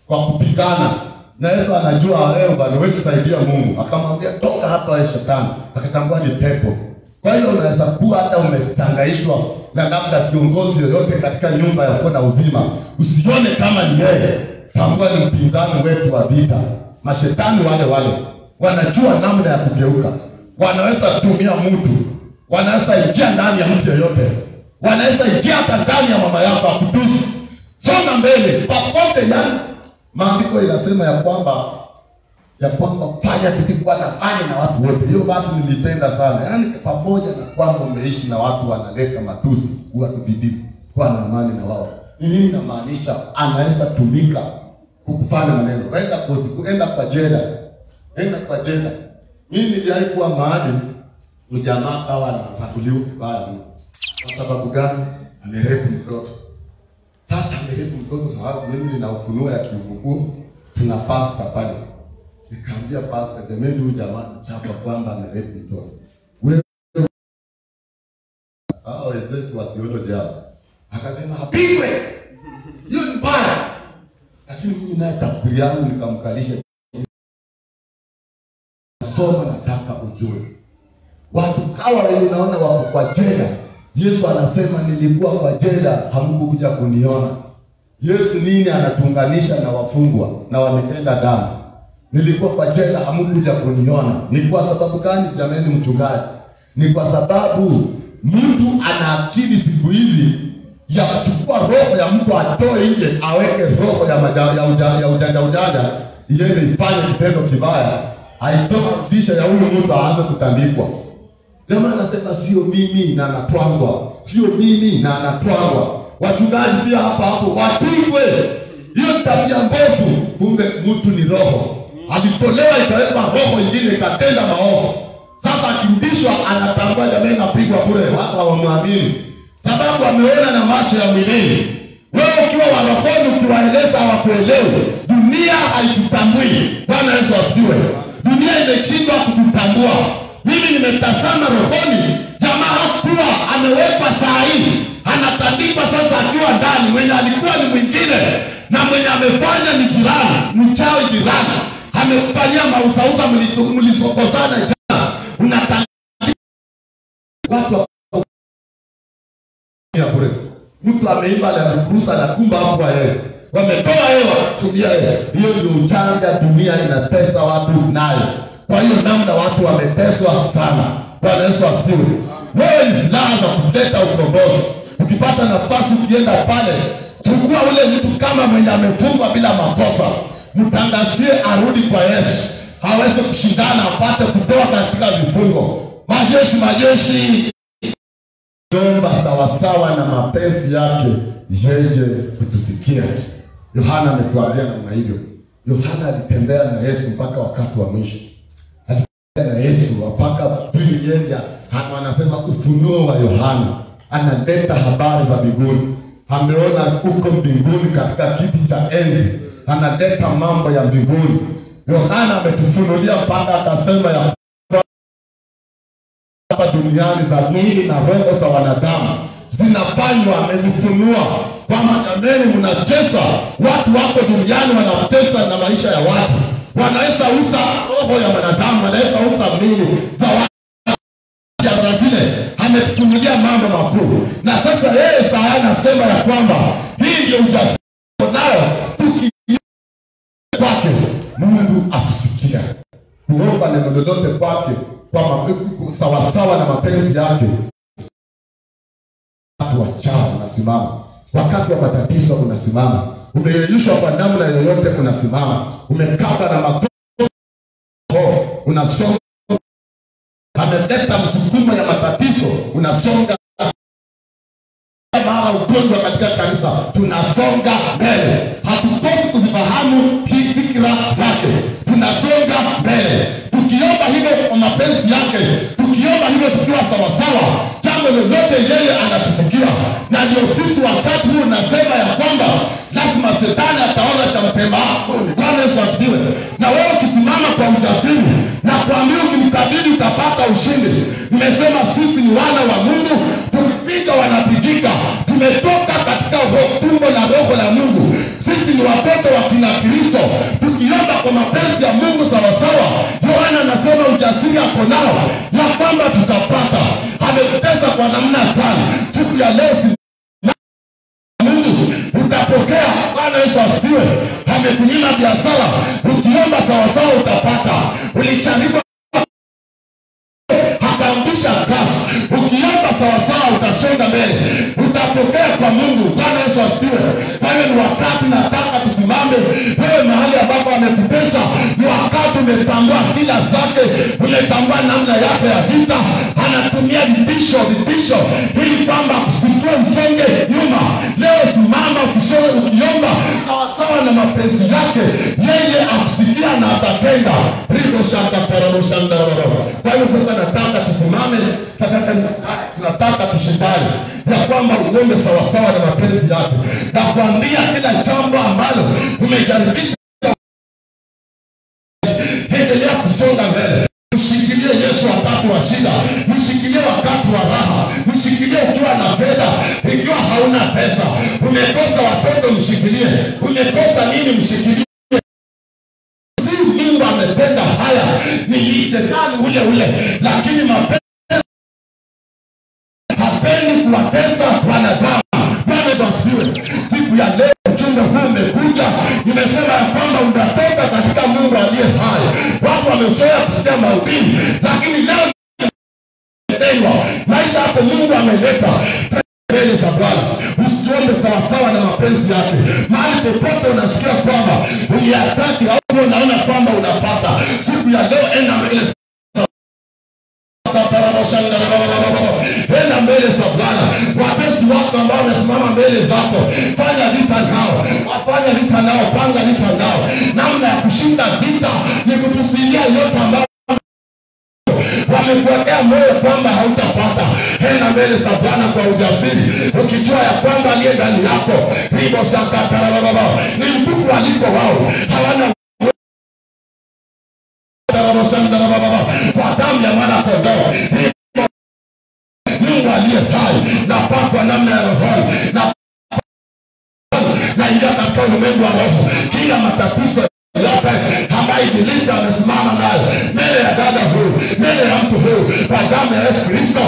kwa kupigana. Na Yesu anajua wewe bado huwezi saidia Mungu. Akamwambia toka hapa wewe shetani. Akatambua ni pepo. Kwa hiyo unaweza kuwa hata umestangaishwa na labda kiongozi yoyote katika nyumba ya kuona uzima. Usione kama ni yeye. Tambua ni mpinzani wetu wa vita. Mashetani wale wanajua namna ya kugeuka. Wanaweza kutumia mtu. Wanaweza ingia ndani ya mtu yoyote. Wanaweza ingia hata ndani ya mama yako akutusi. Songa mbele. Papote yani. Maandiko inasema ya kwamba fanya tukikuwa na amani na watu wote. Hiyo basi nilipenda sana. Yaani pamoja na kwamba umeishi na watu wanaleta matusi, kuwa tubidi kuwa na amani na wao. Hii inamaanisha anaweza tumika kukufanya maneno. Enda kwa jela. Mimi niliaikuwa mahali mjamaa kawa anafuatiliwa vibaya. Kwa sababu gani? Amerepu mtoto. Sasa amerepu mtoto, sababu mimi nina ufunuo ya kiufunuo, tuna pasta pale. Nikamwambia pasta, jamani huyu jamaa chapa kwamba amerepu mtoto. Wewe wenzetu wa theology hapa. Akasema apigwe. Hiyo ni mbaya. Lakini mimi naye tafsiri yangu nikamkalisha. Soma nataka ujue. Watu kawa wale unaona wako kwa jela Yesu anasema nilikuwa kwa jela, hamkuja kuniona. Yesu nini anatuunganisha na wafungwa na wametenda dhambi? Nilikuwa kwa jela, hamkuja kuniona. Ni kwa sababu gani jamani mchungaji? Ni kwa sababu mtu ana akili siku hizi ya kuchukua roho ya mtu atoe nje, aweke roho ya ujanja yeye ifanye kitendo kibaya, aitoa kisha ya huyo mtu aanze kutandikwa. Jamaa anasema sio mimi na anatwangwa, sio mimi na anatwangwa. Wachungaji pia hapo wapigwe. Hiyo tabia mbovu. Kumbe mtu ni roho, alitolewa ikawekwa roho nyingine ikatenda maovu. Sasa akirudishwa anatambua jamii napigwa bure, watu hawamwamini sababu ameona na macho ya mwilini. Wewe ukiwa wa rohoni ukiwaeleza hawakuelewi. Dunia haitutambui. Bwana Yesu asifiwe. Dunia imeshindwa kututambua. Mimi nimetazama rohoni, jamaa hakuwa amewekwa saa hii, anatandikwa sasa akiwa ndani. Mwenye alikuwa ni mwingine na mwenye amefanya ni jirani, mchawi jirani. Amekufanyia mausauza, mlisokosana jana. Unatandikwa watu ya bure. Mtu ameimba la kurusa na kumba hapo yeye. Wametoa hewa tumia yeye. Hiyo ndio uchanga dunia inatesa watu nayo. Kwa hiyo namna watu wameteswa sana. Bwana Yesu asifiwe. Wewe ni silaha za kuleta ukombozi. Ukipata nafasi ukienda pale, chukua ule mtu kama mwenye amefungwa bila makosa, mtangazie arudi kwa Yesu, aweze kushindana apate kutoa katika vifungo. Majeshi Omba sawasawa na mapenzi yake yeye kutusikia. Yohana ametuambia namna hiyo. Yohana alitembea na Yesu mpaka wakati wa mwisho. Alitembea na Yesu mpaka Biblia anasema ufunuo wa Yohana analeta habari za mbinguni. Ameona huko mbinguni katika kiti cha enzi, analeta mambo ya mbinguni. Yohana ametufunulia mpaka akasema ya hapa duniani za mwili na roho za wanadamu zinafanywa, amezifunua kwamba jameni mnacheza. Watu wako duniani wanacheza na maisha ya watu, wanaweza usa roho ya wanadamu, wanaweza usa mwili za watu ya Brazil. Ametufunulia mambo makuu, na sasa yeye saa anasema ya kwamba hii ndio ujasiri nayo kwake Mungu atusikia. Kuomba neno lolote kwake kwa sawasawa na mapenzi yake. Watu wachao unasimama, wakati wa matatizo unasimama, umeyeyushwa kwa namna yoyote unasimama, umekaba na makofi unasonga, ameleta msukumo ya matatizo unasonga. Mara ugonjwa katika kanisa tunasonga mbele, hatukosi kuzifahamu hii fikra zake, tunasonga mbele tukiomba hivyo kwa mapenzi yake, tukiomba hivyo tukiwa sawasawa, jambo lolote yeye anatusikia. Na ndio sisi wakati huu nasema ya kwamba lazima shetani ataona cha mapema. Bwana Yesu asifiwe. Na wewe ukisimama kwa ujasiri na kuambia ukimkabili utapata ushindi. Nimesema sisi ni wana wa Mungu, tukipiga wanapigika. Tumetoka katika tumbo la roho la Mungu. Sisi ni watoto wa kina Kristo, tukiomba kwa mapenzi ya Mungu sawasawa. Yohana anasema ujasiri ako nao ya kwamba tutapata. Amekutesa kwa namna gani? Siku ya leo Mungu utapokea. Bwana Yesu asifiwe. Amekunyima biashara, ukiomba sawasawa utapata. Ulichangiwa akaangusha kasi, ukiomba sawasawa utasonga mbele, utapokea kwa Mungu. Bwana Yesu asifiwe. Kwa hiyo ni wakati nataka tusimame. Wewe mahali ambapo amekupesa, ni wakati umetambua hila zake, umetambua namna yake ya vita. Anatumia vitisho ili kwamba kusitoe msonge nyuma. Leo simama ukiomba sawasawa na mapenzi yake, yeye akusikia na atatenda. Kwa hiyo sasa nataka tusimame, tunataka tushindane ya kwamba uombe sawasawa na mapenzi yake, na kuambia kila jambo ambalo umejaribisha, endelea kusonga mbele. Mshikilie Yesu wakati wa shida, mshikilie wakati wa raha, mshikilie ukiwa na fedha, ikiwa hauna pesa, umekosa watoto mshikilie, umekosa nini mshikilie. Si Mungu amependa haya, ni shetani ule, lakini mapenzi hapendi kuwatesa wanadamu. Bwana asifiwe. Siku ya leo ujumbe huu umekuja, nimesema ya kwamba unatoka katika Mungu aliye hai. Watu wamezoea kusikia mahubiri, lakini leo maisha yako Mungu ameleta mbele za Bwana. Usiombe sawasawa na mapenzi yake. Mahali popote unasikia kwamba uliataki au unaona kwamba unapata, siku ya leo enda mbele enda mbele za Bwana. Watesi wako ambao wamesimama mbele zako, fanya vita nao, wafanya vita nao, panga vita nao. Namna ya kushinda vita ni kutusilia yote ambao wamekuwekea moyo kwamba hautapata. Enda mbele za Bwana kwa ujasiri, ukijua ya kwamba aliye ndani yako ni mtuku waliko wao, hawana kwa damu ya mwana kondoo. Mungu aliye hai na pakwa namna ya roho na ingia katika ulimwengu wa roho. Kila matatizo yote ambayo ibilisi amesimama nayo mbele ya dada huyu, mbele ya mtu huyu, kwa damu ya Yesu Kristo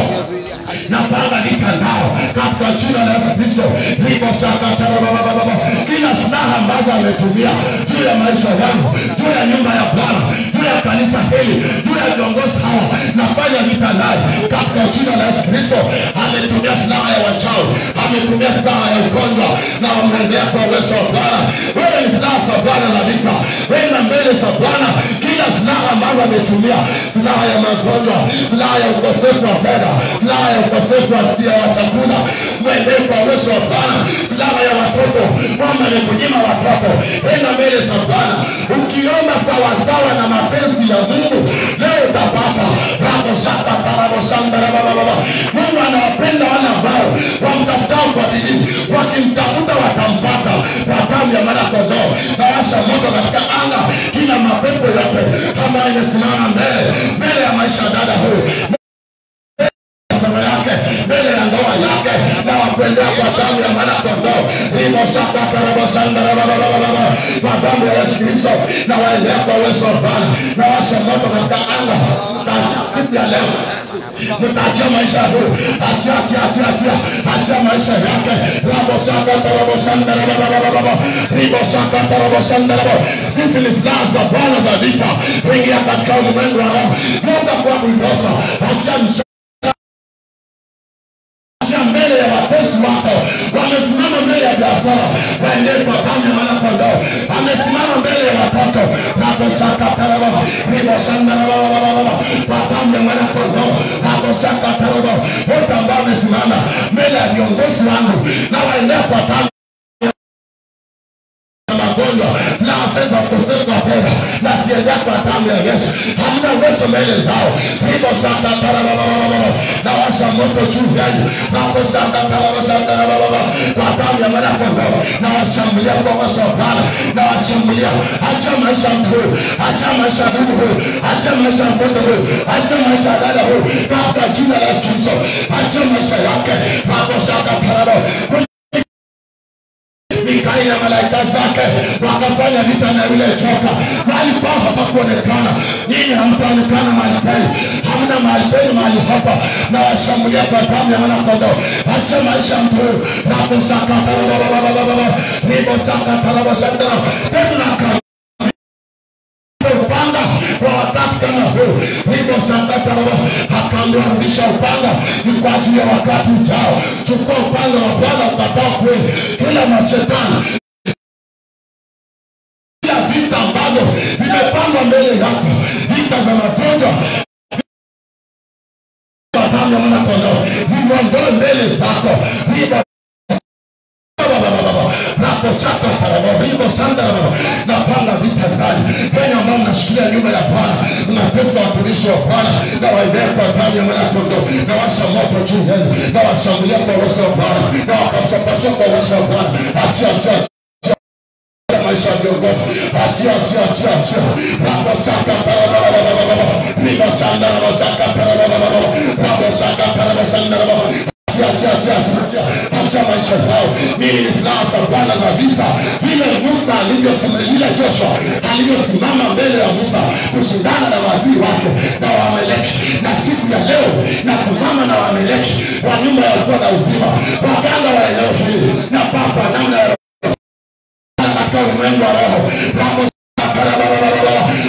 napanga vita nao katika jina la Yesu Kristo. Kila silaha ambazo ametumia juu ya maisha yangu, juu ya nyumba ya Bwana, juu ya kanisa hili, juu ya viongozi hawa, nafanya vita naye katika jina la Yesu Kristo. Ametumia silaha ya wachawi, ametumia silaha ya ugonjwa, na wamwendea kwa uwezo wa Bwana. Wewe ni silaha za Bwana na vita. Wewe mbele za Bwana. Kila silaha ambazo ametumia, silaha ya magonjwa, silaha ya ukosefu wa fedha, silaha ya ukosefu wa chakula, mwendee kwa uwezo wa Bwana. Silaha ya watoto, kwamba ni kunyima watoto, enda mbele za Bwana. Ukiomba sawa sawa na mapenzi ya Mungu, leo utapata. Mungu anawapenda wale ambao wamtafutao kwa bidii, wakimtafuta watampata. Kwa damu ya mwana kondoo nawasha moto katika anga kila mapepo yote ambayo imesimama mbele ya maisha ya dada huyu, yake mbele ya ndoa yake, na wakwendea kwa damu ya mwana kondoo. Kwa damu ya Yesu Kristo na waendea kwa uwezo wa Bwana. Na washa moto katika anga siku ya leo. Mtaachia maisha huu, achia maisha yake. Sisi ni silaha za Bwana za vita. Ingia katika ulimwengu wa roho. Mungu kwa kuiposa, achia mbele ya watesi wako, wamesimama mbele ya biashara, waendee kwa damu ya mwana kondoo. Wamesimama mbele ya watoto, kwa damu ya mwana kondoo. Wote ambao wamesimama mbele ya viongozi wangu, na waendee kwa damu magonjwa na afeza ukosefu wa fedha, na siendea kwa damu ya Yesu. Hamna uwezo mbele zao. Na washa moto juu yenu, kwa damu ya mwana kondoo. Na washambulia kwa uwezo wa Bwana, na washambulia. Acha maisha mtu huyu, acha maisha ndugu huyu, acha maisha mtoto huyu, acha maisha dada huyu, katika jina la Yesu Kristo. Acha maisha yake. Mikaeli na malaika zake wakafanya vita na yule joka. Mahali pao hapakuonekana. Nyinyi hamtaonekana mahali penu. Hamna mahali penu mahali hapa. Na washambulia kwa damu ya mwana kondoo. Acha maisha mtu. Upanga kwa wakati kama huu. Akaambiwa rudisha upanga, ni kwa ajili ya wakati ujao. Chukua upanga wa Bwana ukataa kweli. Kila mashetani, kila vita ambazo zimepangwa mbele yako, vita za magonjwa, damu ya mwana kondoo ziondoe mbele zako. Napanga vita ndani Kenya ambao mnashikilia nyumba ya Bwana, mnatesa watumishi wa Bwana, na waendea kwa damu ya mwana kondoo. Na washa moto juu yenu, na washambulia kwa uwezo wa Bwana, na wakasopaswa kwa uwezo wa Bwana. Achia maisha ya viongozi, achia Achia maisha yao. Mimi ni silaha za Bwana za vita. Vile Musa vile Joshua alivyosimama mbele ya Musa kushindana na maadui wake na Waamaleki, na siku ya leo nasimama na Waamaleki wa nyumba ya ukoo na uzima, waganga wa eneo hili na Baba namna ya katika ulimwengu wa roho.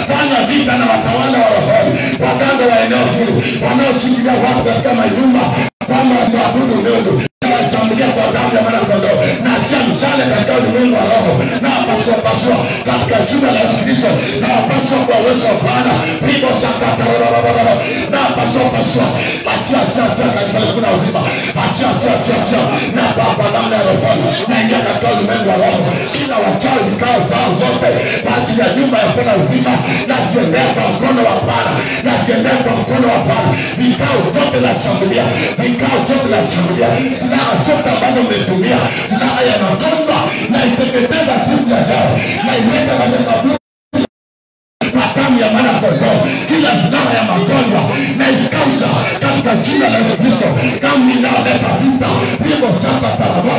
Fanya vita na watawala wa roho, waganga wa eneo hili wanaoshikilia watu katika majumba kwamba wasiabudu Mungu, washambulia kwa damu ya mwana kondoo, na achia mchale katika ulimwengu wa roho, na pasua katika jina la Yesu Kristo, na pasua kwa uwezo wa Bwana. Ribo shaka na pasua achia katika kuna uzima, achia na Baba namna ya roho, na ingia katika ulimwengu wa roho. Kila wachawi vikao zao zote kwa ajili ya nyumba ya kuna uzima, na ziendea kwa mkono wa Bwana, na ziendea kwa mkono wa Bwana. Vikao zote la shambulia, silaha zote ambazo umetumia, silaha ya magonjwa na iteketeza siku ya leo, na iweka katika kwa damu ya mwana kondoo. Kila silaha ya magonjwa na ikausha katika jina la Yesu Kristo. Kama ninaoleta vita vipo chapa parabo,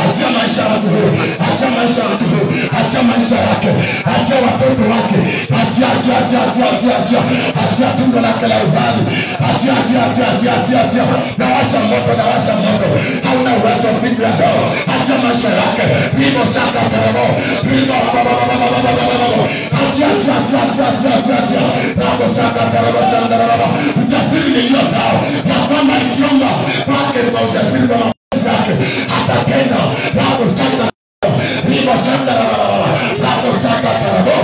achia maisha ya mtu huyu, achia maisha ya mtu huyu, achia maisha yake, achia watoto wake, achia tumbo lake la uzazi, achia na washa moto, hauna uwezo siku ya leo, achia maisha yake. Ribo shaka parabo, ribo achia Rabo shaka parabo shandaraba. Ujasiri nilio nao ya kwamba nikiomba kwake kwa ujasiri kwa mapenzi yake atatenda. Rabo shaka ribo shandaraba, Rabo shaka parabo,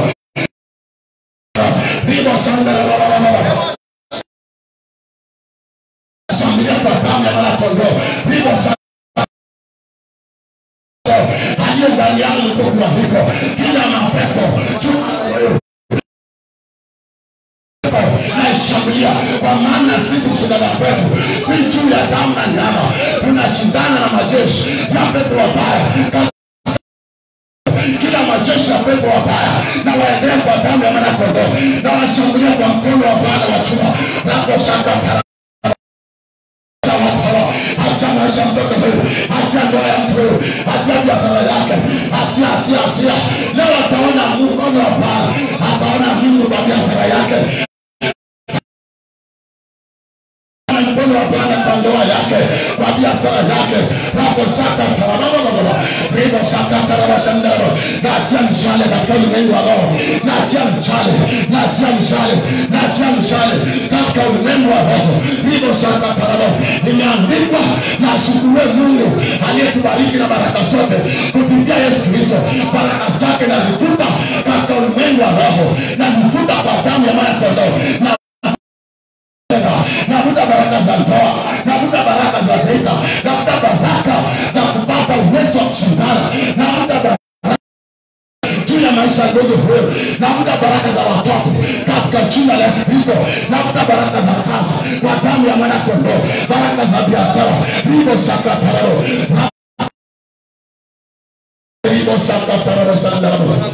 ribo shandaraba, shambulia kwa damu ya mwana kondoo. Ribo shaka aliye ndani yangu mkoku wa hiko, kila mapepo na shambulia, kwa maana sisi kushindana kwetu si juu ya damu na nyama, tunashindana na majeshi ya pepo wabaya. Kila majeshi ya pepo wabaya na waendea kwa damu ya mwana kondoo, na washambulia kwa mkono wa Bwana wa chuma. Rabo shaka achia maisha mtoto huyu, achia ndoa ya mtu huyu, achia biashara yake, achia. Leo ataona mkono wa Bwana, ataona Mungu kwa biashara yake, mkono wa Bwana kwa ndoa yake, kwa biashara yake. Rabo shaka tarababa, ribo shaka tarabashandaro. Na achia mshale katika ulimwengu wa roho, na achia mshale katika ulimwengu wa roho. Ribo shaka tarababa. Imeandikwa, na shukuru Mungu aliyetubariki na baraka zote kupitia Yesu Kristo. Baraka zake nazifuta katika ulimwengu wa roho, nazifuta kwa damu ya mwana kondoo. Nafuta baraka za ndoa, nafuta baraka za vita, nafuta baraka za kupata uwezo wa kushindana, nafuta baraka juu ya maisha ya ndugu huyo, nafuta baraka za watoto katika jina la Yesu Kristo, nafuta baraka za kazi kwa damu ya mwana kondoo, baraka za biashara. Ribo shaka parado,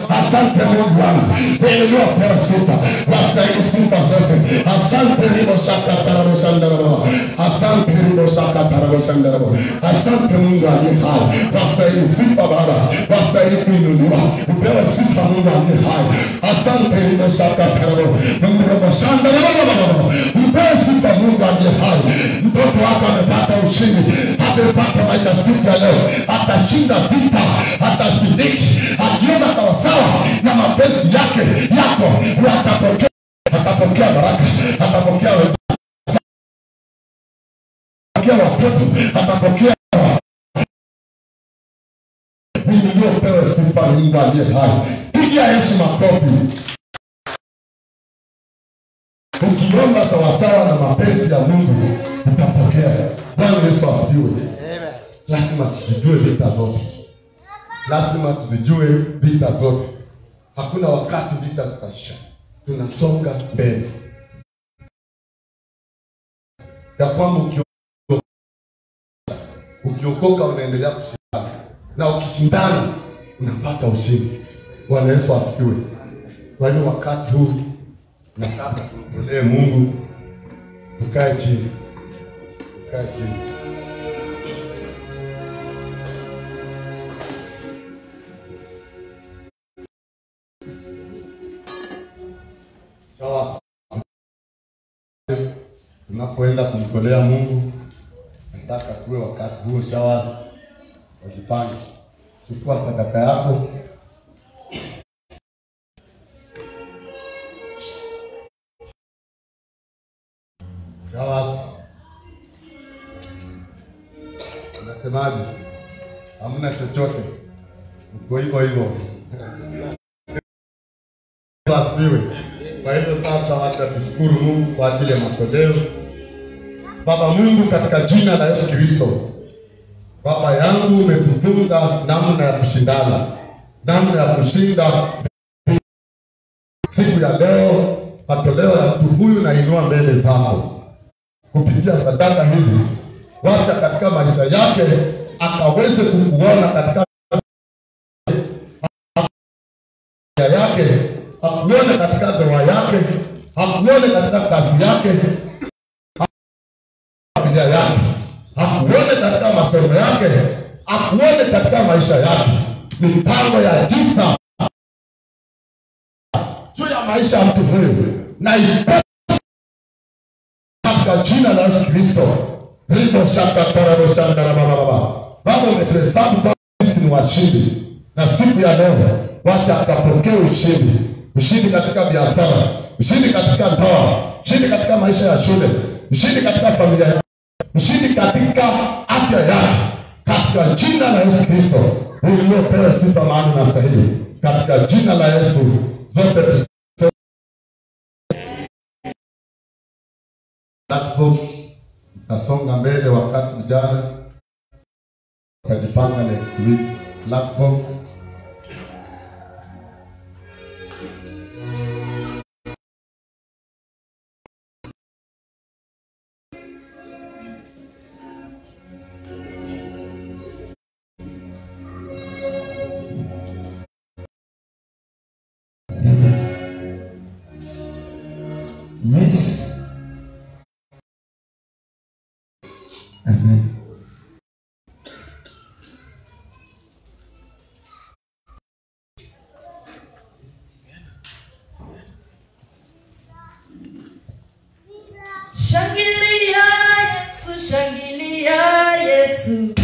asante Mungu wangu, endelea kupewa sifa, wastahili sifa zote. Asante Ribo shaka parado shandaraba, asante Ribo shaka parado shandaraba. Asante Mungu aliye hai, wastahili sifa Baba, wastahili kuinuliwa, upewe sifa Mungu aliye hai. Asante Ribo shaka parado Mungu shandaraba, upewe sifa Mungu aliye hai. Mtoto wako amepata ushindi, amepata maisha siku ya leo, atashinda vita, atashindiki, akiomba sawasawa na mapenzi yako, atapokea baraka, atapokea watoto, atapokea. Mimi upewe sifa Mungu aliye hai. Pigia Yesu makofi. Ukiomba sawasawa na mapenzi ya Mungu utapokea. Bwana Yesu asifiwe. Amen. Lazima tujue vita zote. Lazima tuzijue vita zote. Hakuna wakati vita zitasha. Tunasonga mbele. Ya kwamba ukiokoka unaendelea kushindana, na ukishindana unapata ushindi. Bwana Yesu asifiwe. Kwa hiyo wakati huu nataka tumtolee Mungu, tukae chini. Kaa chini. Sawa. Tunapoenda kumtolea Mungu, nataka tuwe wakati huo shawa wajipange. Chukua sadaka yako. Shawa. Unasemaje? Hamna chochote. Uko hivyo hivyo. Kwa hivyo sasa wacha tushukuru Mungu kwa ajili ya matoleo. Baba Mungu, katika jina la Yesu Kristo, Baba yangu, umetufunza namna ya kushindana, namna ya kushinda. Siku ya leo matoleo ya mtu huyu na inua mbele zako kupitia sadaka hizi, wacha katika maisha yake akaweze kukuona katika yake, akuone katika ndoa yake, akuone katika kazi yake, familia yake, akuone katika masomo yake, akuone katika maisha yake. Mipango ya giza juu ya maisha ya mtu huyu na katika jina la Yesu Kristo. Ribo shaka tarabo shaka na baba. Baba, umetuhesabu kwa sisi ni washindi, na siku ya leo wacha akapokea ushindi. Ushindi katika biashara, ushindi katika ndoa, ushindi katika maisha ya shule, ushindi katika familia yake, ushindi katika afya yake, katika jina la Yesu Kristo. Uliopewa sifa maana na stahili, katika jina la Yesu. Zote tasonga mbele wakati ujana, ukajipanga next week. Platform yes. Amen. Shangilia Yesu, shangilia Yesu.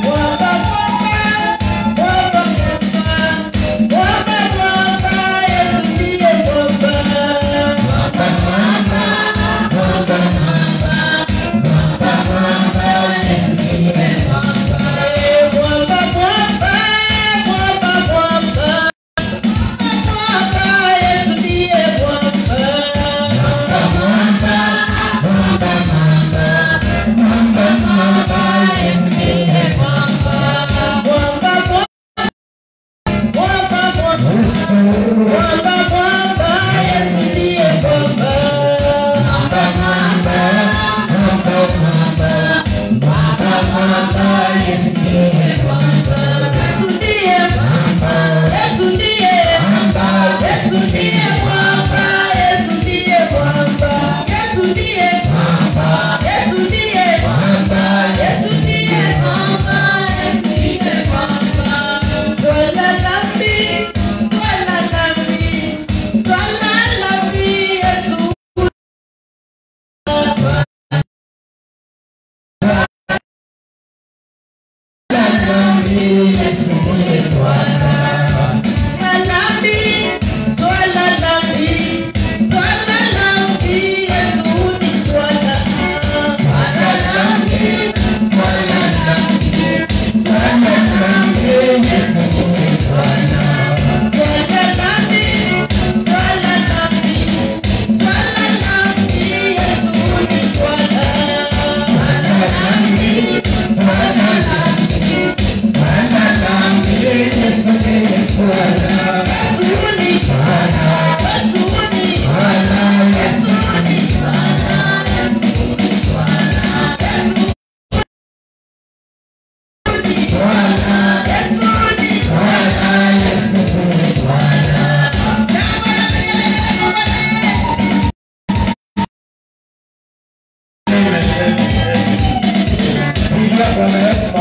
Baba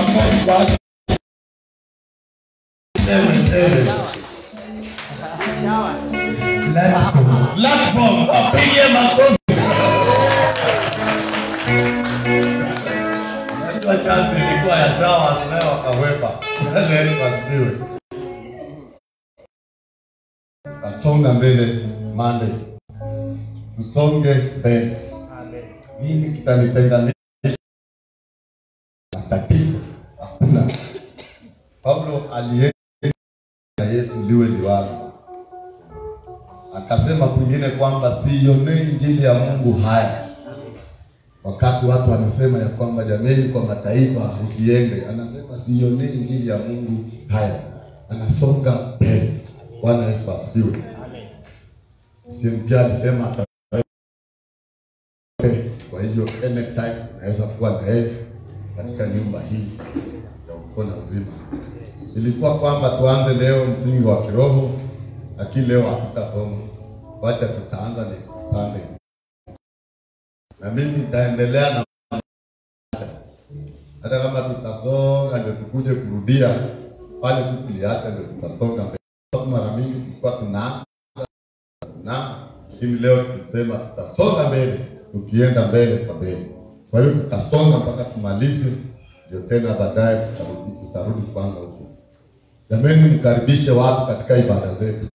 makofi kwa platform. Wapige makofi. Najua chansi ilikuwa ya shawa nayo wakawepa. Leo pasiwe. Kasonga mbele Monday. Tusonge mbele. Nini kitanitenganisha na tatizo? Hakuna. Paulo alienda na Yesu liwe liwalo. Akasema kwingine kwamba siionei injili ya Mungu haya. Wakati watu wanasema ya kwamba jameni kwa mataifa usiende, anasema siionei injili ya Mungu haya. Anasonga mbele. Bwana Yesu asifiwe. Simpia alisema kwa hiyo anytime naweza kuwa na yeye katika nyumba hii ya ukona uzima. Ilikuwa kwamba tuanze leo msingi wa kiroho, lakini leo hatutasoma. Wacha tutaanza next Sunday. Na mimi nitaendelea na hata kama tutasonga ndio tukuje kurudia pale tuliacha ndio tutasonga mbele. Mara mingi tulikuwa tunaanza lakini leo tulisema tutasonga mbele, tukienda mbele kwa mbele. Kwa hiyo tutasonga mpaka tumalize, ndio tena baadaye tutarudi kwanza huko. Jamani, mkaribishe watu katika ibada zetu.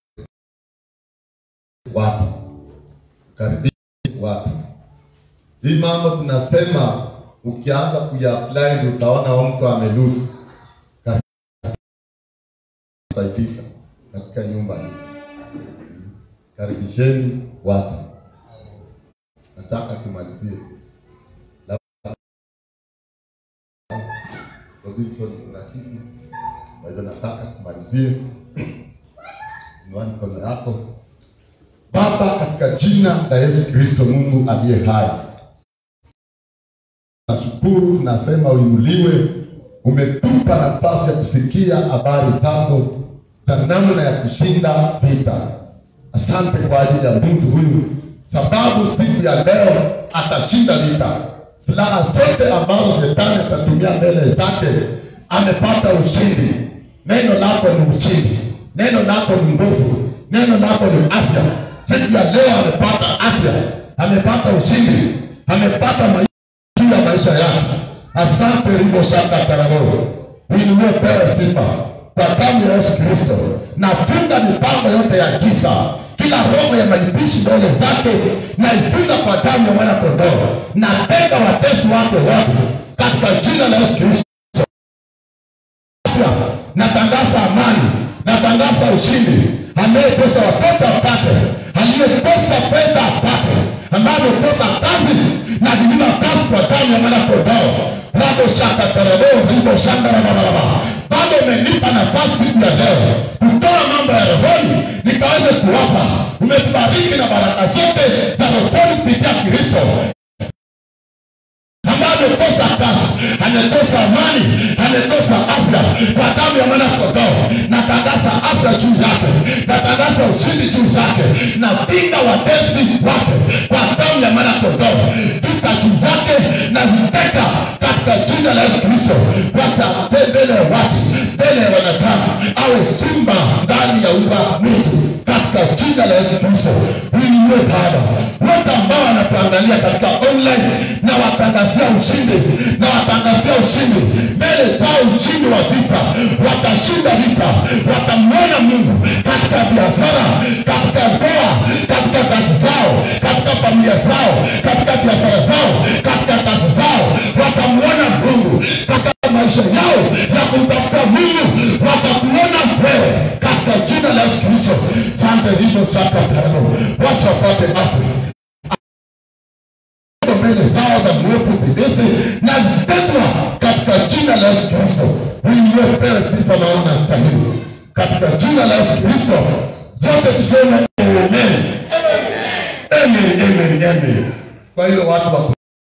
Watu. Karibishe watu. Hii mambo tunasema ukianza kuyapply ndio utaona mtu amelusu. Karibisha katika nyumba hii. Karibisheni watu. Nataka tumalizie. Robinson kuna kitu. Kwa hivyo nataka tumalizie. Mwani kono yako. Baba, katika jina la Yesu Kristo Mungu aliye hai. Nashukuru, tunasema uinuliwe. Umetupa nafasi ya kusikia habari zako za namna ya kushinda vita. Asante kwa ajili ya mtu huyu, sababu siku ya leo atashinda vita. Silaha zote ambazo shetani atatumia mbele zake amepata ushindi. Neno lako ni ushindi. Neno lako ni nguvu. Neno lako ni afya. Siku ya leo amepata afya. Amepata ushindi. Amepata maisha yake. Asante ribo shaka karabo. Uinuwe pewe sifa kwa damu ya Yesu Kristo. Nafunga mipango yote ya giza. Kila roho ya majibishi mbele zake naifunga kwa damu ya mwana kondoo. Natenga watesi wake wote katika jina la Yesu Kristo. Natangaza amani, natangaza ushindi. Anayekosa watoto apate, aliyekosa fedha apate, ambaye amekosa kazi na kulipa kazi kwa damu ya mwana kondoo. Rado shaka terebo ribo shanga na baba. Bado umenipa nafasi siku ya leo kutoa mambo ya rohoni nikaweze kuwapa. Umetubariki na baraka zote za rohoni kupitia Kristo. Amekosa kazi, amekosa amani, amekosa afya kwa damu ya mwana kondoo. Natangaza afya juu yake, natangaza ushindi juu yake, napinga watesi wake kwa damu ya mwana kondoo. Vita juu yake na ziteka katika jina la Yesu Kristo. Wacha mbele ya watu, mbele ya wanadamu, awe simba ndani ya ua mwitu katika jina la Yesu Kristo. Uinuwe Baba wote ambao wanatuangalia katika online, na watangazia ushindi, na watangazia ushindi mbele zao, ushindi wa vita. Watashinda vita, watamwona Mungu katika biashara, katika ndoa, katika kazi zao, katika familia zao, katika biashara zao, katika kazi zao. Watamwona Mungu katika maisha yao ya kumtafuta Mungu. Watakuona wewe katika jina la Yesu Kristo. Sante ribo shaka tano. Wacha wapate afya mbele zao za mrefu bidisi na zitetwa katika jina la Yesu Kristo. Uinuwe pewe sifa na unastahili katika jina la Yesu Kristo. Zote tuseme amen. Amen, amen, amen. Kwa hiyo watu